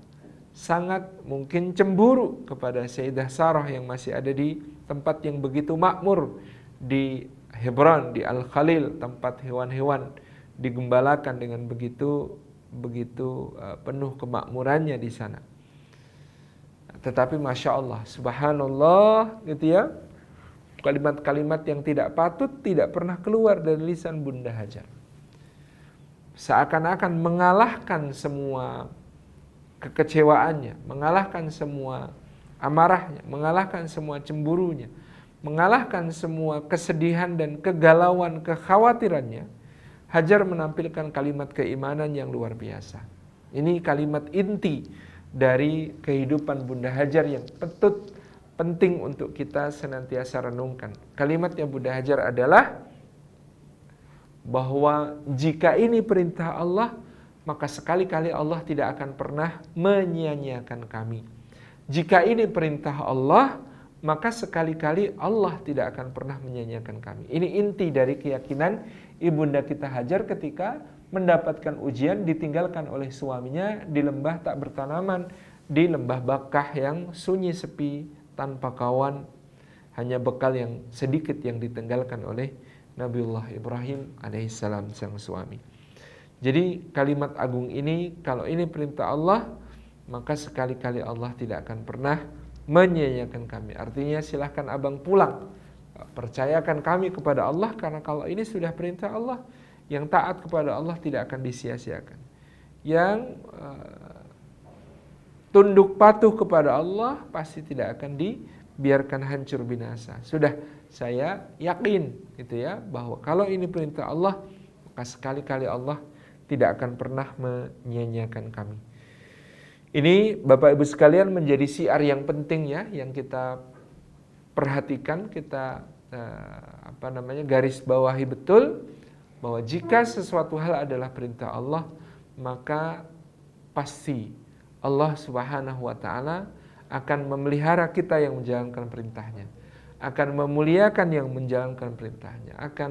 sangat mungkin cemburu kepada Sayyidah Sarah yang masih ada di tempat yang begitu makmur di Hebron, di Al-Khalil, tempat hewan-hewan digembalakan dengan begitu penuh kemakmurannya di sana. Tetapi Masya Allah, Subhanallah, gitu ya, kalimat-kalimat yang tidak patut tidak pernah keluar dari lisan Bunda Hajar. Seakan-akan mengalahkan semua kekecewaannya, mengalahkan semua amarahnya, mengalahkan semua cemburunya, mengalahkan semua kesedihan dan kegalauan, kekhawatirannya. Hajar menampilkan kalimat keimanan yang luar biasa. Ini kalimat inti dari kehidupan Bunda Hajar yang penting untuk kita senantiasa renungkan. Kalimatnya Bunda Hajar adalah bahwa jika ini perintah Allah, maka sekali-kali Allah tidak akan pernah menyia-nyiakan kami. Jika ini perintah Allah, maka sekali-kali Allah tidak akan pernah menyia-nyiakan kami. Ini inti dari keyakinan ibunda kita Hajar ketika mendapatkan ujian ditinggalkan oleh suaminya di lembah tak bertanaman, di lembah Bakah yang sunyi sepi tanpa kawan, hanya bekal yang sedikit yang ditinggalkan oleh Nabiullah Ibrahim alaihissalam sang suami. Jadi kalimat agung ini, kalau ini perintah Allah, maka sekali-kali Allah tidak akan pernah menyia-nyiakan kami. Artinya silahkan abang pulang, percayakan kami kepada Allah, karena kalau ini sudah perintah Allah, yang taat kepada Allah tidak akan disia-siakan. Yang tunduk patuh kepada Allah pasti tidak akan dibiarkan hancur binasa. Sudah saya yakin gitu ya, bahwa kalau ini perintah Allah, maka sekali-kali Allah tidak akan pernah menyia-nyiakan kami. Ini Bapak Ibu sekalian menjadi syiar yang penting ya, yang kita perhatikan, kita garis bawahi betul, bahwa jika sesuatu hal adalah perintah Allah, maka pasti Allah Subhanahu wa taala akan memelihara kita yang menjalankan perintahnya, akan memuliakan yang menjalankan perintahnya, akan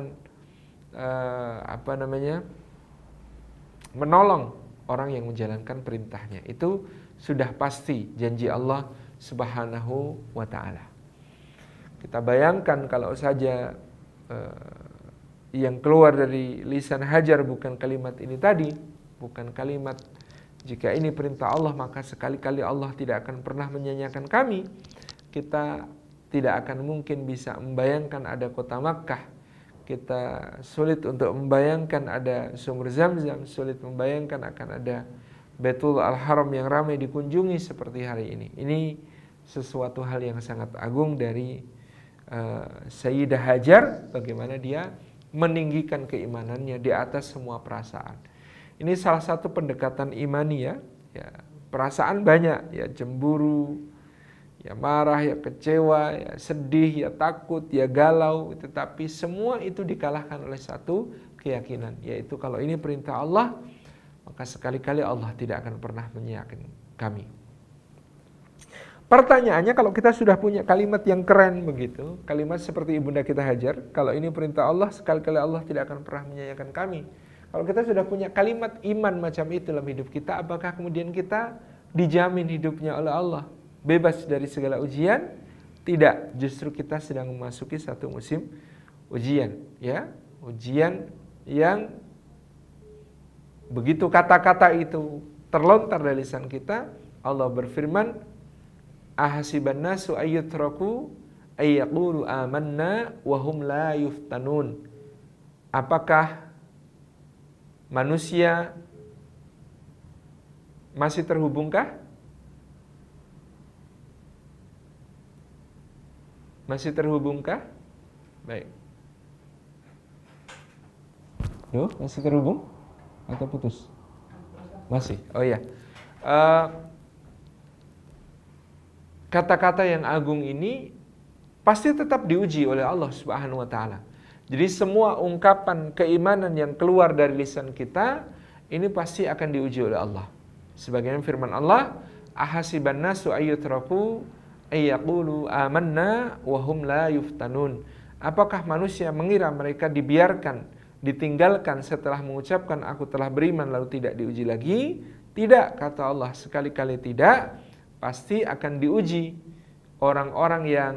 menolong orang yang menjalankan perintahnya. Itu sudah pasti janji Allah Subhanahu wa ta'ala. Kita bayangkan kalau saja yang keluar dari lisan Hajar bukan kalimat ini tadi, bukan kalimat jika ini perintah Allah maka sekali-kali Allah tidak akan pernah menyia-nyiakan kami, kita tidak akan mungkin bisa membayangkan ada kota Makkah. Kita sulit untuk membayangkan ada sumur Zam-Zam, sulit membayangkan akan ada Baitul Al-Haram yang ramai dikunjungi seperti hari ini. Ini sesuatu hal yang sangat agung dari Sayyidah Hajar, bagaimana dia meninggikan keimanannya di atas semua perasaan. Ini salah satu pendekatan imani ya. Perasaan banyak, ya cemburu, ya marah, ya kecewa, ya sedih, ya takut, ya galau, tetapi semua itu dikalahkan oleh satu keyakinan, yaitu kalau ini perintah Allah, maka sekali-kali Allah tidak akan pernah menyia-nyiakan kami. Pertanyaannya, kalau kita sudah punya kalimat yang keren begitu, kalimat seperti ibunda kita Hajar, kalau ini perintah Allah, sekali-kali Allah tidak akan pernah menyia-nyiakan kami. Kalau kita sudah punya kalimat iman macam itu dalam hidup kita, apakah kemudian kita dijamin hidupnya oleh Allah bebas dari segala ujian? Tidak, justru kita sedang memasuki satu musim ujian, ya. Ujian yang begitu kata-kata itu terlontar dari lisan kita, Allah berfirman, ahasiban nasu ayyutraku ayyaqulu amanna wa hum la yuftanun. Apakah manusia masih terhubungkah? Masih terhubungkah? Baik. Duh, masih terhubung? Atau putus? Masih. Oh iya. Kata-kata yang agung ini pasti tetap diuji oleh Allah Subhanahu wa taala. Jadi semua ungkapan keimanan yang keluar dari lisan kita ini pasti akan diuji oleh Allah. Sebagaimana firman Allah, ahasiban nasu ayyutraku ayyaqulu amanna wa hum la yuftanun. Apakah manusia mengira mereka dibiarkan, ditinggalkan setelah mengucapkan aku telah beriman lalu tidak diuji lagi? Tidak, kata Allah, sekali-kali tidak. Pasti akan diuji orang-orang yang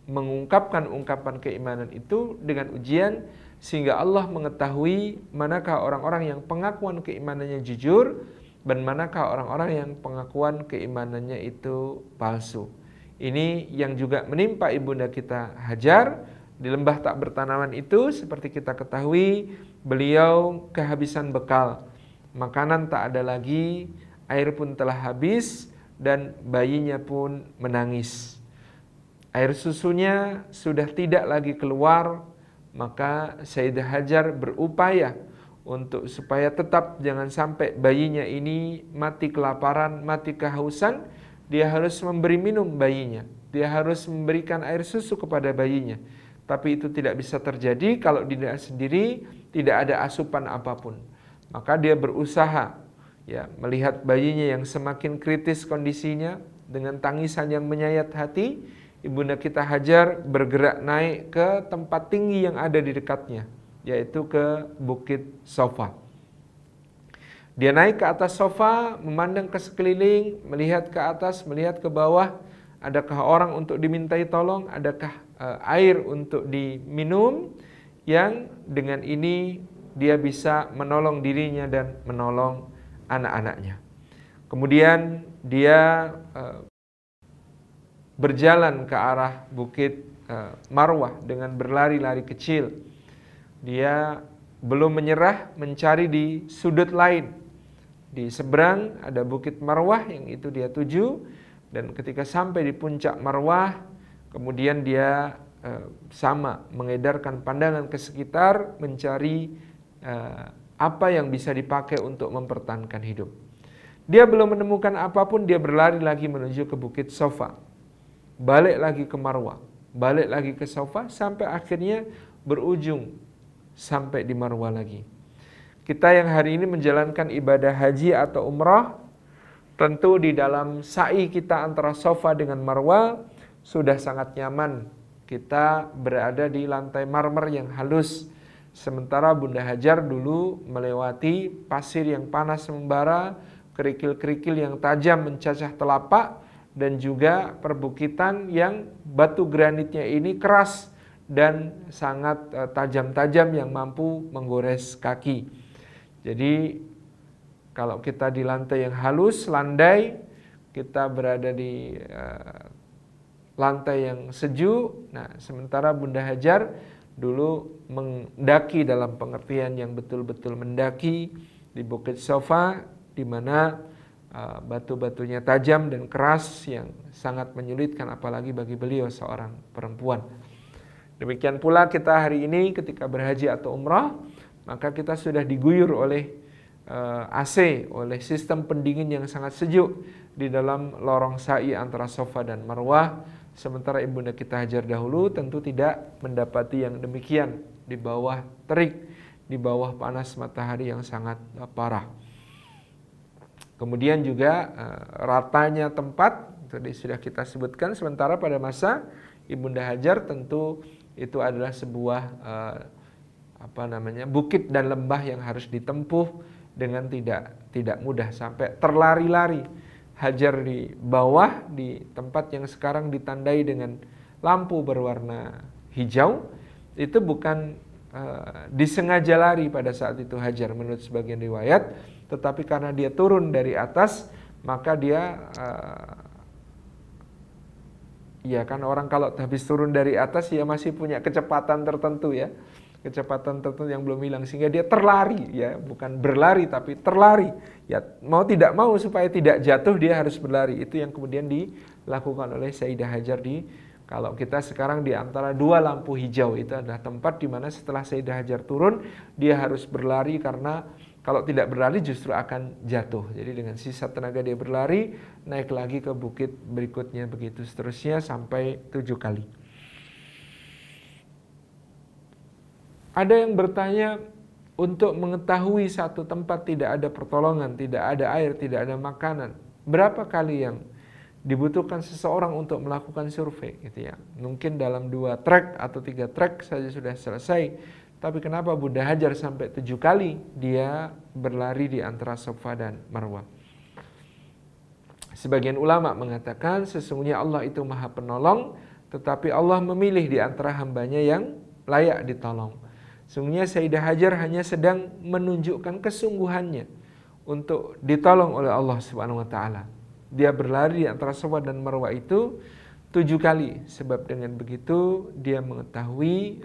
mengungkapkan ungkapan keimanan itu dengan ujian, sehingga Allah mengetahui manakah orang-orang yang pengakuan keimanannya jujur dan manakah orang-orang yang pengakuan keimanannya itu palsu. Ini yang juga menimpa ibunda kita Hajar di lembah tak bertanaman itu. Seperti kita ketahui, beliau kehabisan bekal, makanan tak ada lagi, air pun telah habis, dan bayinya pun menangis. Air susunya sudah tidak lagi keluar, maka Sayyidah Hajar berupaya untuk supaya tetap jangan sampai bayinya ini mati kelaparan, mati kehausan. Dia harus memberi minum bayinya, dia harus memberikan air susu kepada bayinya. Tapi itu tidak bisa terjadi kalau dia sendiri tidak ada asupan apapun. Maka dia berusaha ya melihat bayinya yang semakin kritis kondisinya dengan tangisan yang menyayat hati. Ibunda kita Hajar bergerak naik ke tempat tinggi yang ada di dekatnya, yaitu ke Bukit Sofa. Dia naik ke atas sofa, memandang ke sekeliling, melihat ke atas, melihat ke bawah. Adakah orang untuk dimintai tolong? Adakah air untuk diminum? Yang dengan ini dia bisa menolong dirinya dan menolong anak-anaknya. Kemudian dia berjalan ke arah Bukit Marwah dengan berlari-lari kecil. Dia belum menyerah, mencari di sudut lain. Di seberang ada Bukit Marwah yang itu dia tuju, dan ketika sampai di puncak Marwah, kemudian dia sama mengedarkan pandangan ke sekitar, mencari apa yang bisa dipakai untuk mempertahankan hidup. Dia belum menemukan apapun, dia berlari lagi menuju ke Bukit Sofa. Balik lagi ke Marwah, balik lagi ke Sofa, sampai akhirnya berujung sampai di Marwah lagi. Kita yang hari ini menjalankan ibadah haji atau umrah, tentu di dalam sa'i kita antara Sofa dengan Marwah sudah sangat nyaman. Kita berada di lantai marmer yang halus, sementara Bunda Hajar dulu melewati pasir yang panas membara, kerikil-kerikil yang tajam mencacah telapak, dan juga perbukitan yang batu granitnya ini keras dan sangat tajam-tajam yang mampu menggores kaki. Jadi kalau kita di lantai yang halus, landai, kita berada di lantai yang sejuk. Nah, sementara Bunda Hajar dulu mendaki dalam pengertian yang betul-betul mendaki di Bukit Sofa, di mana batu-batunya tajam dan keras yang sangat menyulitkan apalagi bagi beliau seorang perempuan. Demikian pula kita hari ini ketika berhaji atau umrah, maka kita sudah diguyur oleh AC, oleh sistem pendingin yang sangat sejuk di dalam lorong sa'i antara Sofa dan Marwah. Sementara ibunda kita Hajar dahulu tentu tidak mendapati yang demikian, di bawah terik, di bawah panas matahari yang sangat parah. Kemudian juga ratanya tempat tadi sudah kita sebutkan. Sementara pada masa ibunda Hajar tentu itu adalah sebuah bukit dan lembah yang harus ditempuh dengan tidak mudah, sampai terlari-lari Hajar di bawah di tempat yang sekarang ditandai dengan lampu berwarna hijau. Itu bukan disengaja lari pada saat itu Hajar menurut sebagian riwayat, tetapi karena dia turun dari atas, maka dia ya kan orang kalau habis turun dari atas ya masih punya kecepatan tertentu ya, kecepatan tertentu yang belum hilang, sehingga dia terlari ya, bukan berlari tapi terlari ya, mau tidak mau supaya tidak jatuh dia harus berlari. Itu yang kemudian dilakukan oleh Sayyidah Hajar kalau kita sekarang di antara dua lampu hijau. Itu adalah tempat di mana setelah Sayyidah Hajar turun dia harus berlari, karena kalau tidak berlari justru akan jatuh. Jadi dengan sisa tenaga dia berlari, naik lagi ke bukit berikutnya, begitu seterusnya sampai 7 kali. Ada yang bertanya, untuk mengetahui satu tempat tidak ada pertolongan, tidak ada air, tidak ada makanan, berapa kali yang dibutuhkan seseorang untuk melakukan survei gitu ya? Mungkin dalam 2 trek atau 3 trek saja sudah selesai. Tapi kenapa Bunda Hajar sampai 7 kali dia berlari di antara Sofa dan Marwah? Sebagian ulama mengatakan sesungguhnya Allah itu Maha Penolong, tetapi Allah memilih di antara hambanya yang layak ditolong. Sesungguhnya Sayyidah Hajar hanya sedang menunjukkan kesungguhannya untuk ditolong oleh Allah Subhanahu wa taala. Dia berlari di antara Sofa dan Marwah itu 7 kali, sebab dengan begitu dia mengetahui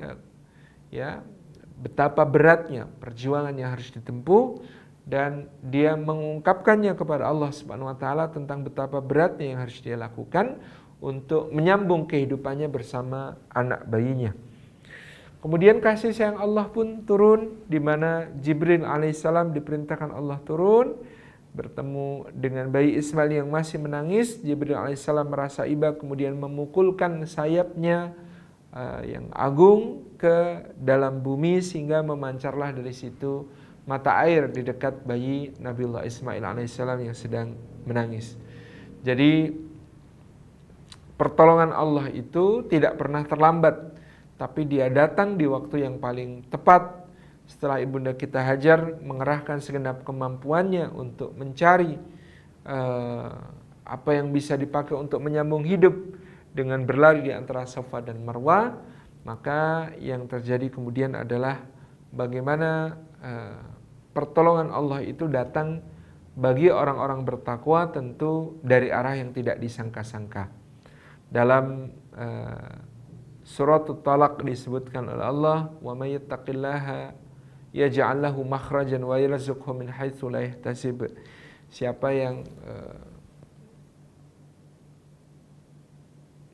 betapa beratnya perjuangan yang harus ditempuh, dan dia mengungkapkannya kepada Allah Subhanahu wa taala tentang betapa beratnya yang harus dia lakukan untuk menyambung kehidupannya bersama anak bayinya. Kemudian kasih sayang Allah pun turun, di mana Jibril alaihissalam diperintahkan Allah turun bertemu dengan bayi Ismail yang masih menangis. Jibril alaihissalam merasa iba, kemudian memukulkan sayapnya yang agung ke dalam bumi, sehingga memancarlah dari situ mata air di dekat bayi Nabiullah Ismail alaihissalam yang sedang menangis. Jadi pertolongan Allah itu tidak pernah terlambat, tapi dia datang di waktu yang paling tepat setelah ibunda kita Hajar mengerahkan segenap kemampuannya untuk mencari apa yang bisa dipakai untuk menyambung hidup dengan berlari di antara Safa dan Marwah. Maka yang terjadi kemudian adalah bagaimana pertolongan Allah itu datang bagi orang-orang bertakwa, tentu dari arah yang tidak disangka-sangka. Dalam surat At-Talaq disebutkan oleh Allah, "Wa may yattaqillaha yaj'al lahu makhrajan wa yarzuqhu min haitsu la yahtasib." Siapa yang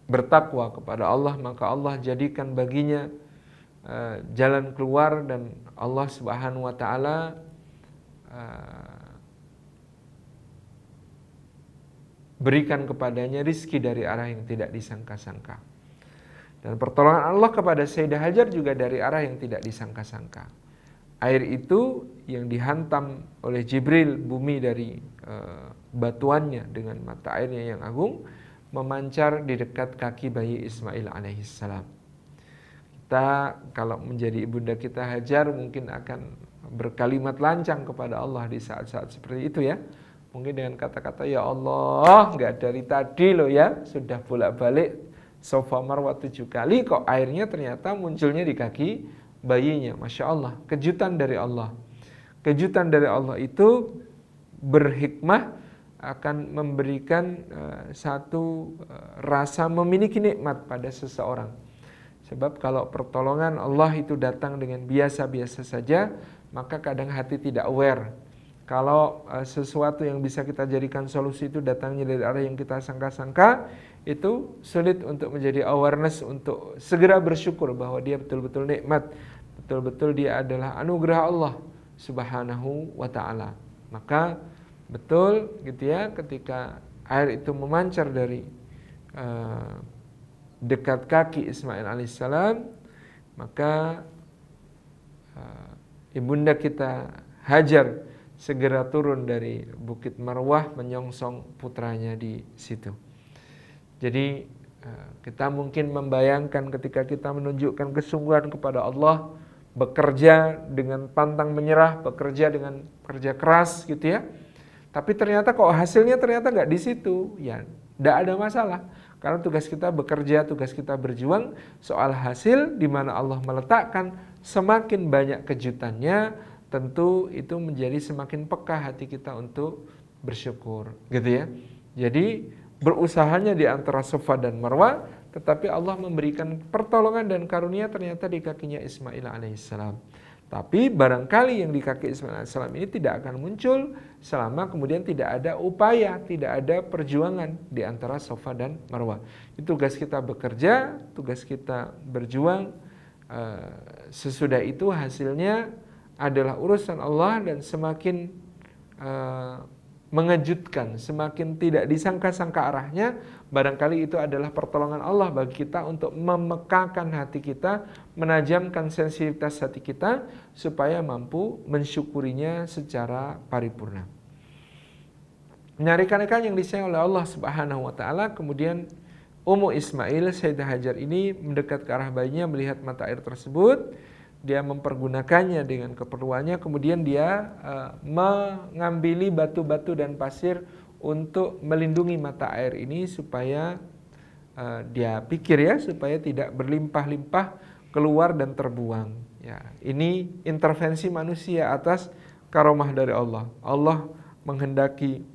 bertakwa kepada Allah, maka Allah jadikan baginya jalan keluar, dan Allah Subhanahu wa taala berikan kepadanya rizki dari arah yang tidak disangka-sangka. Dan pertolongan Allah kepada Sayyidah Hajar juga dari arah yang tidak disangka-sangka. Air itu yang dihantam oleh Jibril, bumi dari batuannya dengan mata airnya yang agung, memancar di dekat kaki bayi Ismail alaihissalam. Kita kalau menjadi ibunda kita Hajar mungkin akan berkalimat lancang kepada Allah di saat-saat seperti itu ya. Mungkin dengan kata-kata, "Ya Allah, nggak dari tadi loh ya, sudah bolak-balik Safa Marwah 7 kali, kok airnya ternyata munculnya di kaki bayinya." Masya Allah, kejutan dari Allah. Kejutan dari Allah itu berhikmah, akan memberikan satu rasa memiliki nikmat pada seseorang. Sebab kalau pertolongan Allah itu datang dengan biasa-biasa saja, maka kadang hati tidak aware. Kalau sesuatu yang bisa kita jadikan solusi itu datangnya dari arah yang kita sangka-sangka, itu sulit untuk menjadi awareness, untuk segera bersyukur bahwa dia betul-betul nikmat, betul-betul dia adalah anugerah Allah Subhanahu wa ta'ala. Maka betul gitu ya, ketika air itu memancar dari dekat kaki Ismail alaihissalam, maka ibunda kita Hajar segera turun dari Bukit Marwah menyongsong putranya di situ. Jadi kita mungkin membayangkan ketika kita menunjukkan kesungguhan kepada Allah, bekerja dengan pantang menyerah, bekerja dengan kerja keras gitu ya. Tapi ternyata kok hasilnya ternyata nggak di situ, ya nggak ada masalah. Karena tugas kita bekerja, tugas kita berjuang. Soal hasil di mana Allah meletakkan, semakin banyak kejutannya, tentu itu menjadi semakin peka hati kita untuk bersyukur, gitu ya. Jadi berusahanya di antara Safa dan Marwah, tetapi Allah memberikan pertolongan dan karunia ternyata di kakinya Ismail alaihissalam. Tapi barangkali yang di kaki Ismail alaihissalam ini tidak akan muncul selama kemudian tidak ada upaya, tidak ada perjuangan di antara Safa dan Marwah. Itu tugas kita bekerja, tugas kita berjuang. Sesudah itu hasilnya adalah urusan Allah, dan semakin mengejutkan, semakin tidak disangka-sangka arahnya, barangkali itu adalah pertolongan Allah bagi kita untuk memekakan hati kita, menajamkan sensitivitas hati kita, supaya mampu mensyukurinya secara paripurna. Rekan-rekan yang disayang oleh Allah Subhanahu wa ta'ala, kemudian Ummu Ismail, Sayyidah Hajar ini mendekat ke arah bayinya, melihat mata air tersebut, dia mempergunakannya dengan keperluannya, kemudian dia mengambili batu-batu dan pasir untuk melindungi mata air ini supaya dia pikir ya, supaya tidak berlimpah-limpah keluar dan terbuang. Ya, ini intervensi manusia atas karomah dari Allah. Allah menghendaki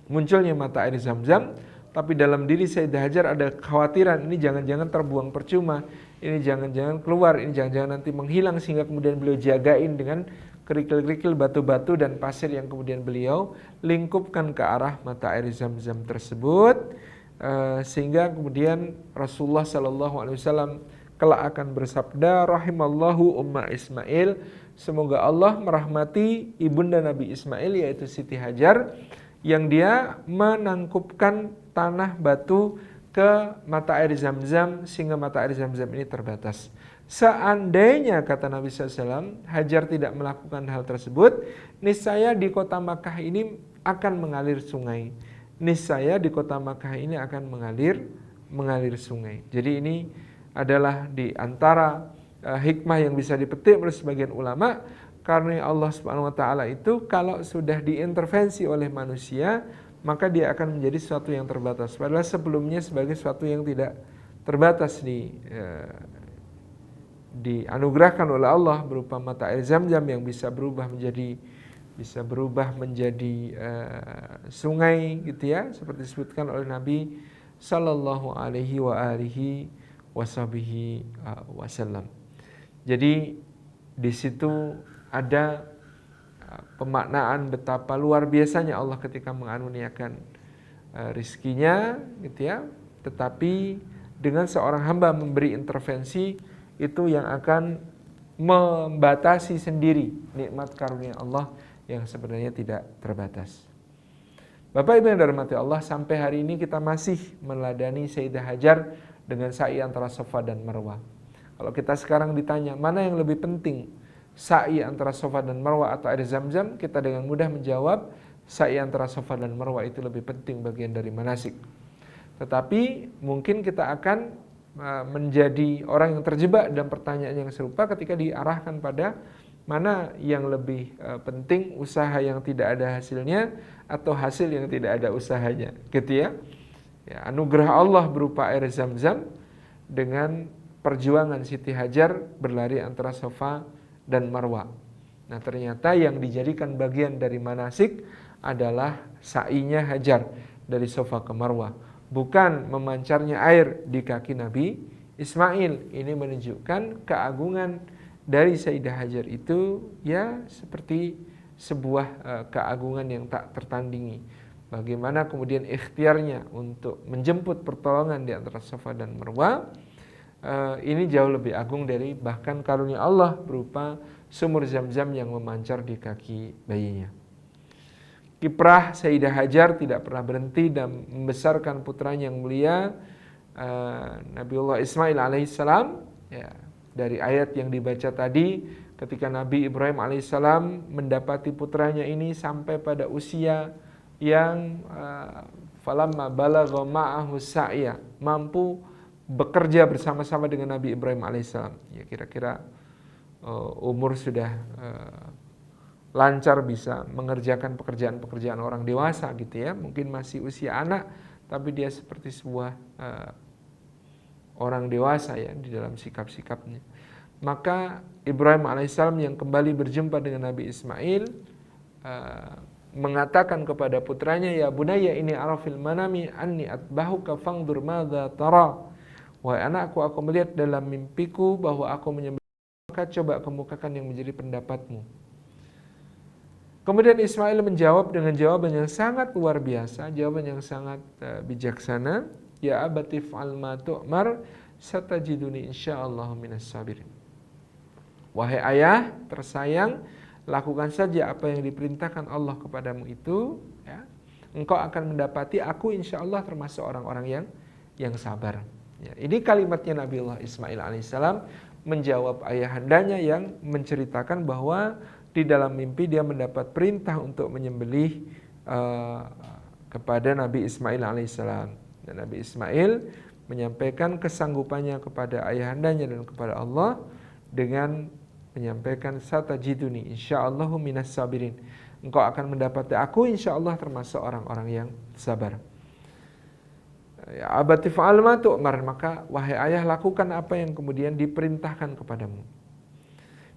munculnya mata air Zam-Zam, tapi dalam diri Sayyidah Hajar ada kekhawatiran, ini jangan-jangan terbuang percuma, ini jangan-jangan keluar, ini jangan-jangan nanti menghilang, sehingga kemudian beliau jagain dengan kerikil-kerikil batu-batu dan pasir yang kemudian beliau lingkupkan ke arah mata air Zam-Zam tersebut, sehingga kemudian Rasulullah SAW kelak akan bersabda, rahimallahu umma Ismail, semoga Allah merahmati ibunda Nabi Ismail yaitu Siti Hajar, yang dia menangkupkan tanah batu ke mata air Zam-Zam sehingga mata air Zam-Zam ini terbatas. Seandainya kata Nabi SAW, Hajar tidak melakukan hal tersebut, niscaya di kota Makkah ini akan mengalir sungai. Niscaya di kota Makkah ini akan mengalir sungai. Jadi ini adalah di antara hikmah yang bisa dipetik oleh sebagian ulama, karena Allah Subhanahu wa taala itu kalau sudah diintervensi oleh manusia, maka dia akan menjadi sesuatu yang terbatas. Padahal sebelumnya sebagai sesuatu yang tidak terbatas dianugerahkan oleh Allah berupa mata air Zam-Zam yang bisa berubah menjadi sungai gitu ya, seperti disebutkan oleh Nabi sallallahu alaihi wa alihi wasallam. Jadi di situ ada pemaknaan betapa luar biasanya Allah ketika mengaruniakan rizkinya gitu ya. Tetapi dengan seorang hamba memberi intervensi, itu yang akan membatasi sendiri nikmat karunia Allah yang sebenarnya tidak terbatas. Bapak Ibu yang dirahmati Allah, sampai hari ini kita masih meneladani Sayyidah Hajar dengan sa'i antara Safa dan Marwah. Kalau kita sekarang ditanya mana yang lebih penting, sa'i antara Safa dan Marwah atau air Zam-Zam, kita dengan mudah menjawab sa'i antara Safa dan Marwah itu lebih penting bagian dari manasik. Tetapi mungkin kita akan menjadi orang yang terjebak dalam pertanyaan yang serupa ketika diarahkan pada mana yang lebih penting, usaha yang tidak ada hasilnya atau hasil yang tidak ada usahanya, gitu ya. Anugerah Allah berupa air Zam-Zam dengan perjuangan Siti Hajar berlari antara Safa dan Marwah. Nah, ternyata yang dijadikan bagian dari manasik adalah sa'inya Hajar dari Safa ke Marwah, bukan memancarnya air di kaki Nabi Ismail. Ini menunjukkan keagungan dari Sayyidah Hajar itu ya seperti sebuah keagungan yang tak tertandingi. Bagaimana kemudian ikhtiarnya untuk menjemput pertolongan di antara Safa dan Marwah, ini jauh lebih agung dari bahkan karunia Allah berupa sumur Zam-Zam yang memancar di kaki bayinya. Kiprah Sayyidah Hajar tidak pernah berhenti dan membesarkan putranya yang mulia Nabiullah Ismail alaihissalam. Ya, dari ayat yang dibaca tadi, ketika Nabi Ibrahim alaihissalam mendapati putranya ini sampai pada usia yang falamma balagha ma'ahu sa'ya, mampu bekerja bersama-sama dengan Nabi Ibrahim alaihissalam. Ya, kira-kira umur sudah lancar bisa mengerjakan pekerjaan-pekerjaan orang dewasa gitu ya. Mungkin masih usia anak, tapi dia seperti sebuah orang dewasa ya di dalam sikap-sikapnya. Maka Ibrahim alaihissalam yang kembali berjumpa dengan Nabi Ismail mengatakan kepada putranya, ya bunayya ini arafil manami anni atbahuka fangdur madza tara. Wahai anakku, aku melihat dalam mimpiku bahwa aku menyembelih, maka coba kemukakan yang menjadi pendapatmu. Kemudian Ismail menjawab dengan jawaban yang sangat luar biasa, jawaban yang sangat bijaksana. Ya abati fa'al ma tu'mar satajiduni insyaallah minas sabirin. Wahai ayah tersayang, lakukan saja apa yang diperintahkan Allah kepadamu itu, ya. Engkau akan mendapati aku insyaallah termasuk orang-orang yang sabar. Ya, ini kalimatnya Nabiullah Ismail alaihissalam menjawab ayahandanya yang menceritakan bahwa di dalam mimpi dia mendapat perintah untuk menyembelih kepada Nabi Ismail alaihissalam. Dan Nabi Ismail menyampaikan kesanggupannya kepada ayahandanya dan kepada Allah dengan menyampaikan satajiduni insyaallahu minas sabirin. Engkau akan mendapati aku insyaallah termasuk orang-orang yang sabar. Ya abati fa'al ma tu'mar, maka wahai ayah lakukan apa yang kemudian diperintahkan kepadamu.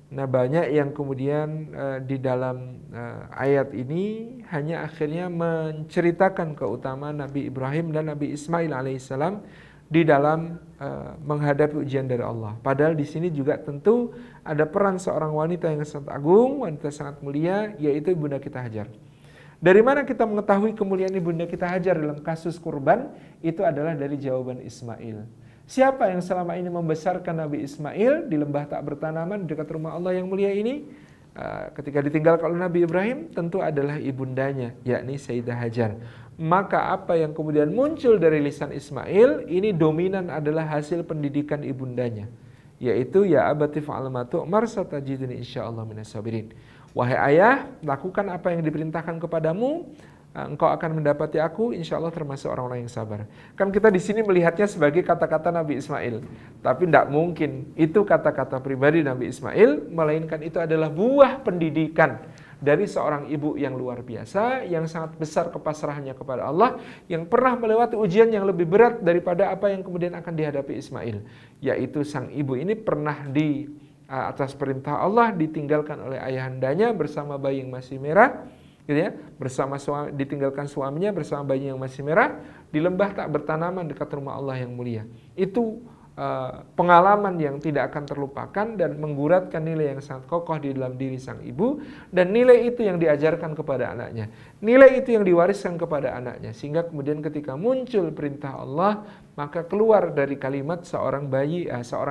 Nah, banyak yang kemudian di dalam ayat ini hanya akhirnya menceritakan keutamaan Nabi Ibrahim dan Nabi Ismail alaihissalam di dalam menghadapi ujian dari Allah. Padahal di sini juga tentu ada peran seorang wanita yang sangat agung, wanita sangat mulia, yaitu Ibunda kita Hajar. Dari mana kita mengetahui kemuliaan Ibunda kita Hajar dalam kasus kurban? Itu adalah dari jawaban Ismail. Siapa yang selama ini membesarkan Nabi Ismail di lembah tak bertanaman dekat rumah Allah yang mulia ini? Ketika ditinggalkan oleh Nabi Ibrahim, tentu adalah ibundanya, yakni Sayyidah Hajar. Maka apa yang kemudian muncul dari lisan Ismail, ini dominan adalah hasil pendidikan ibundanya, yaitu ya abati fa'al ma tu'mar satajiduni insyaallah minas sabirin. Wahai ayah, lakukan apa yang diperintahkan kepadamu, engkau akan mendapati aku insyaallah termasuk orang-orang yang sabar. Kan kita di sini melihatnya sebagai kata-kata Nabi Ismail, tapi tidak mungkin itu kata-kata pribadi Nabi Ismail, melainkan itu adalah buah pendidikan dari seorang ibu yang luar biasa, yang sangat besar kepasrahannya kepada Allah, yang pernah melewati ujian yang lebih berat daripada apa yang kemudian akan dihadapi Ismail, yaitu sang ibu ini pernah atas perintah Allah ditinggalkan oleh ayahandanya bersama bayi yang masih merah, gitu ya, ditinggalkan suaminya bersama bayi yang masih merah di lembah tak bertanaman dekat rumah Allah yang mulia. Itu pengalaman yang tidak akan terlupakan dan mengguratkan nilai yang sangat kokoh di dalam diri sang ibu, dan nilai itu yang diajarkan kepada anaknya, nilai itu yang diwariskan kepada anaknya, sehingga kemudian ketika muncul perintah Allah, maka keluar dari kalimat seorang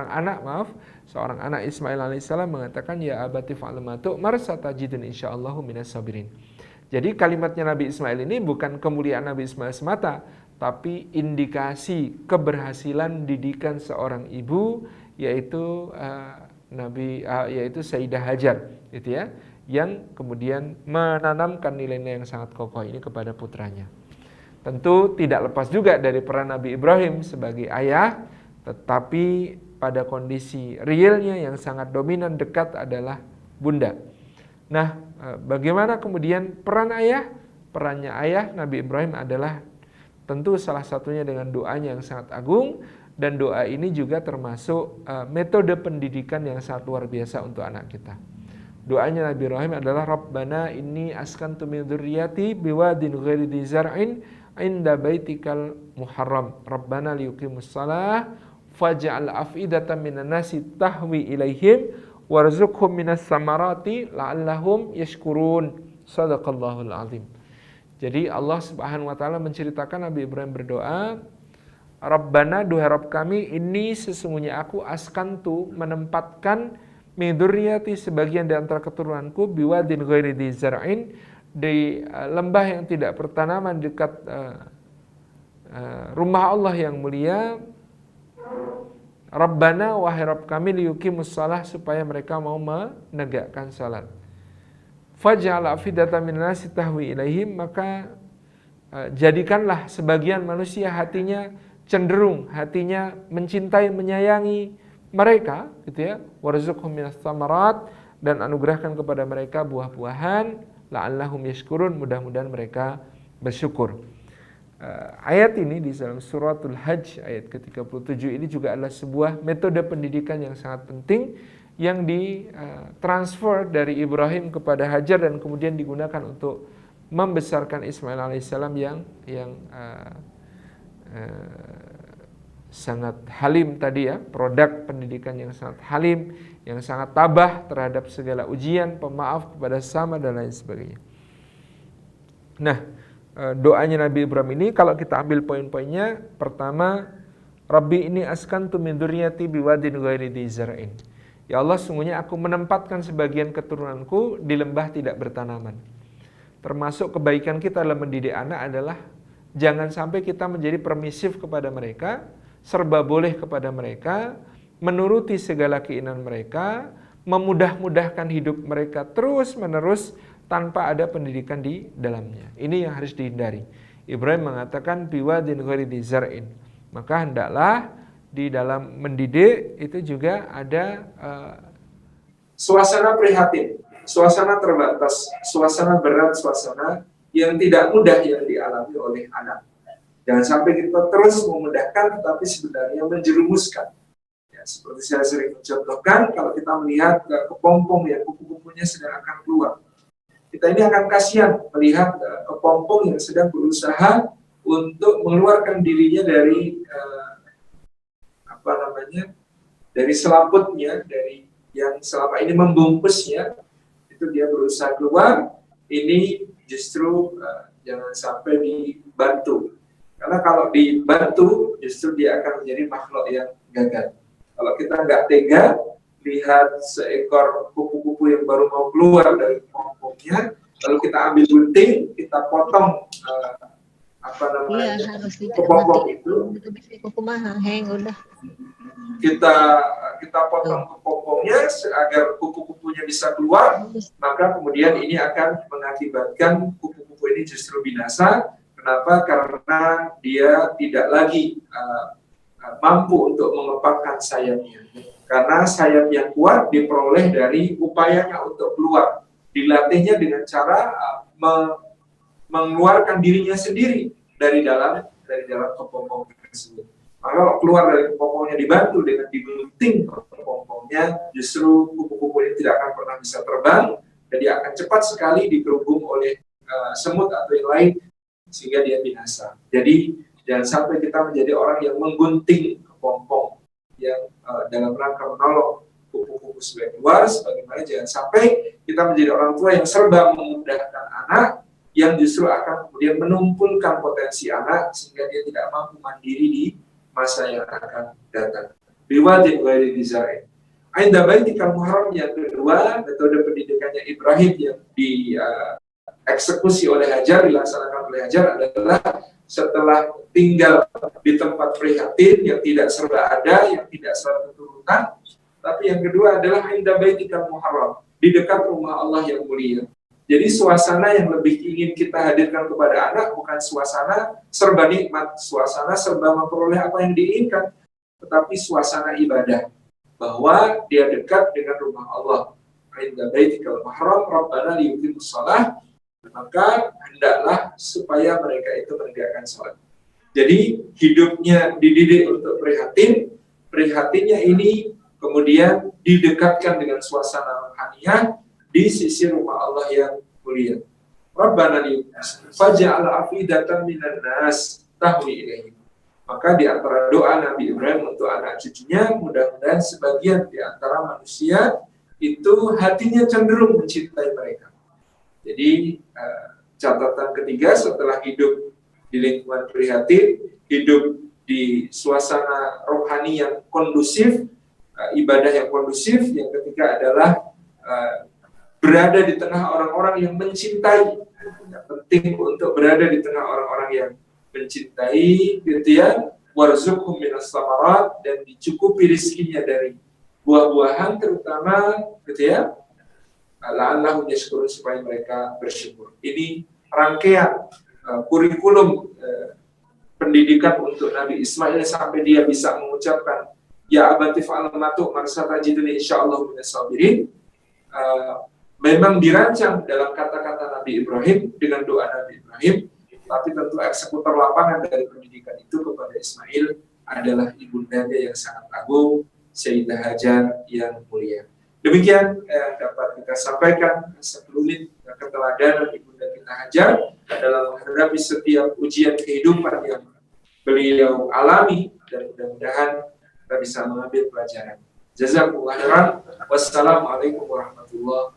anak Ismail alaihissalam mengatakan ya abati fa'al ma tu'mar satajidun insyaallahu minas sabirin. Jadi kalimatnya Nabi Ismail ini bukan kemuliaan Nabi Ismail semata, tapi indikasi keberhasilan didikan seorang ibu, yaitu yaitu Sayyidah Hajar, gitu ya, yang kemudian menanamkan nilai-nilai yang sangat kokoh ini kepada putranya. Tentu tidak lepas juga dari peran Nabi Ibrahim sebagai ayah, tetapi pada kondisi realnya yang sangat dominan dekat adalah bunda. Nah, bagaimana kemudian peran ayah? Perannya ayah Nabi Ibrahim adalah tentu salah satunya dengan doanya yang sangat agung, dan doa ini juga termasuk metode pendidikan yang sangat luar biasa untuk anak kita. Doanya Nabi Ibrahim adalah Rabbana inni askantu min dzurriyyati biwadin ghairi dzi zar'in 'inda baitikal muharram Rabbana liyuqimus shalah faj'al af'idatan minan nasi tahwi ilaihim warzuqhum minas samarati la'allahum yashkurun. Shadaqallahul azim. Jadi Allah Subhanahu wa taala menceritakan Nabi Ibrahim berdoa, Rabbana, duhai Rabb kami, ini sesungguhnya aku askantu menempatkan min dzurriyyati sebagian di antara keturunanku biwadin ghairi dzi zar'in di lembah yang tidak bertanaman dekat rumah Allah yang mulia. Rabbana, wahai Rabb kami, liyuqimus shalah supaya mereka mau menegakkan salat. Faj'al afidatan minan nasi tahwi ilaihim, maka jadikanlah sebagian manusia hatinya cenderung, hatinya mencintai, menyayangi mereka, gitu ya. Warzuqhum minas samarat, dan anugerahkan kepada mereka buah-buahan, la'allahum yashkurun, mudah-mudahan mereka bersyukur. Ayat ini di dalam suratul Hajj ayat ke-37 ini juga adalah sebuah metode pendidikan yang sangat penting yang ditransfer dari Ibrahim kepada Hajar dan kemudian digunakan untuk membesarkan Ismail alaihissalam yang sangat halim tadi ya, produk pendidikan yang sangat halim, yang sangat tabah terhadap segala ujian, pemaaf kepada sesama dan lain sebagainya. Nah, doanya Nabi Ibrahim ini kalau kita ambil poin-poinnya, pertama, Rabbi ini askantu min dzurriyyati biwadin ghairi dzi zar'in. Ya Allah, sungguhnya aku menempatkan sebagian keturunanku di lembah tidak bertanaman. Termasuk kebaikan kita dalam mendidik anak adalah jangan sampai kita menjadi permisif kepada mereka, serba boleh kepada mereka, menuruti segala keinginan mereka, memudah-mudahkan hidup mereka terus-menerus tanpa ada pendidikan di dalamnya. Ini yang harus dihindari. Ibrahim mengatakan biwadin ghairi dzi zar'in. Maka hendaklah di dalam mendidik itu juga ada suasana prihatin, suasana terbatas, suasana berat, suasana yang tidak mudah yang dialami oleh anak. Jangan sampai kita terus memudahkan tetapi sebenarnya menjerumuskan. Ya, seperti saya sering mencontohkan, kalau kita melihat kepompong yang kupu-kupunya sedang akan keluar, kita ini akan kasihan melihat kepompong yang sedang berusaha untuk mengeluarkan dirinya dari dari selaputnya, dari yang selama ini membungkusnya, itu dia berusaha keluar. Ini justru jangan sampai dibantu, karena kalau dibantu justru dia akan menjadi makhluk yang gagal. Kalau kita nggak tega lihat seekor kupu-kupu yang baru mau keluar dari kepompongnya, lalu kita ambil gunting, kita potong kepompong itu, kita kita potong kepompongnya agar kupu-kupunya bisa keluar, maka kemudian ini akan mengakibatkan kupu-kupu ini justru binasa. Kenapa? Karena dia tidak lagi mampu untuk mengepakkan sayapnya. Karena sayap yang kuat diperoleh dari upayanya untuk keluar. Dilatihnya dengan cara mengeluarkan dirinya sendiri dari dalam kepompong tersebut. Maka kalau keluar dari kepompongnya dibantu dengan digunting kepompongnya, justru kupu-kupu ini tidak akan pernah bisa terbang, jadi akan cepat sekali dikerubung oleh semut atau yang lain sehingga dia binasa. Jadi jangan sampai kita menjadi orang yang menggunting kepompong yang dalam rangka menolong kupu-kupu supaya keluar, sebagaimana jangan sampai kita menjadi orang tua yang serba memudahkan anak, yang justru akan kemudian menumpulkan potensi anak sehingga dia tidak mampu mandiri di masa yang akan datang. Biwadin ghairi dizar'in. Ainda baitikal muharram, yang kedua, metode pendidikannya Ibrahim yang dieksekusi oleh Hajar, dilaksanakan oleh Hajar adalah setelah tinggal di tempat prihatin yang tidak serba ada, yang tidak serba keturunan, tapi yang kedua adalah ainda baitikal muharram, di dekat rumah Allah yang mulia. Jadi suasana yang lebih ingin kita hadirkan kepada anak bukan suasana serba nikmat, suasana serba memperoleh apa yang diinginkan, tetapi suasana ibadah, bahwa dia dekat dengan rumah Allah. Inda baitikal muharram rabbana liyuqimus shalah, maka hendaklah supaya mereka itu menegakkan salat. Jadi hidupnya dididik untuk prihatin, prihatinnya ini kemudian didekatkan dengan suasana rohaniah di sisi rumah Allah yang mulia. Rabbana faj'al afidatan minan nas tahwi ilaihi. Maka di antara doa Nabi Ibrahim untuk anak cucunya, mudah-mudahan sebagian di antara manusia itu hatinya cenderung mencintai mereka. Jadi catatan ketiga, setelah hidup di lingkungan prihatin, hidup di suasana rohani yang kondusif, ibadah yang kondusif, yang ketiga adalah berada di tengah orang-orang yang mencintai. Penting untuk berada di tengah orang-orang yang mencintai, gitu ya. Warzuqhum minas samarat, dan dicukupi rizkinya dari buah-buahan terutama, gitu ya. La'allahum yashkurun, supaya mereka bersyukur. Ini rangkaian kurikulum pendidikan untuk Nabi Ismail sampai dia bisa mengucapkan ya abati fa'al matu marsatajiduni insyaallah minas sabirin. Memang dirancang dalam kata-kata Nabi Ibrahim dengan doa Nabi Ibrahim, tapi tentu eksekutor lapangan dari pendidikan itu kepada Ismail adalah ibundanya yang sangat agung, Sayyidah Hajar yang mulia. Demikian dapat kita sampaikan sekelumit keteladanan ibunda kita Hajar dalam menghadapi setiap ujian kehidupan yang beliau alami, dan mudah-mudahan kita bisa mengambil pelajaran. Jazakumullah khairan. Wassalamualaikum warahmatullahi wabarakatuh.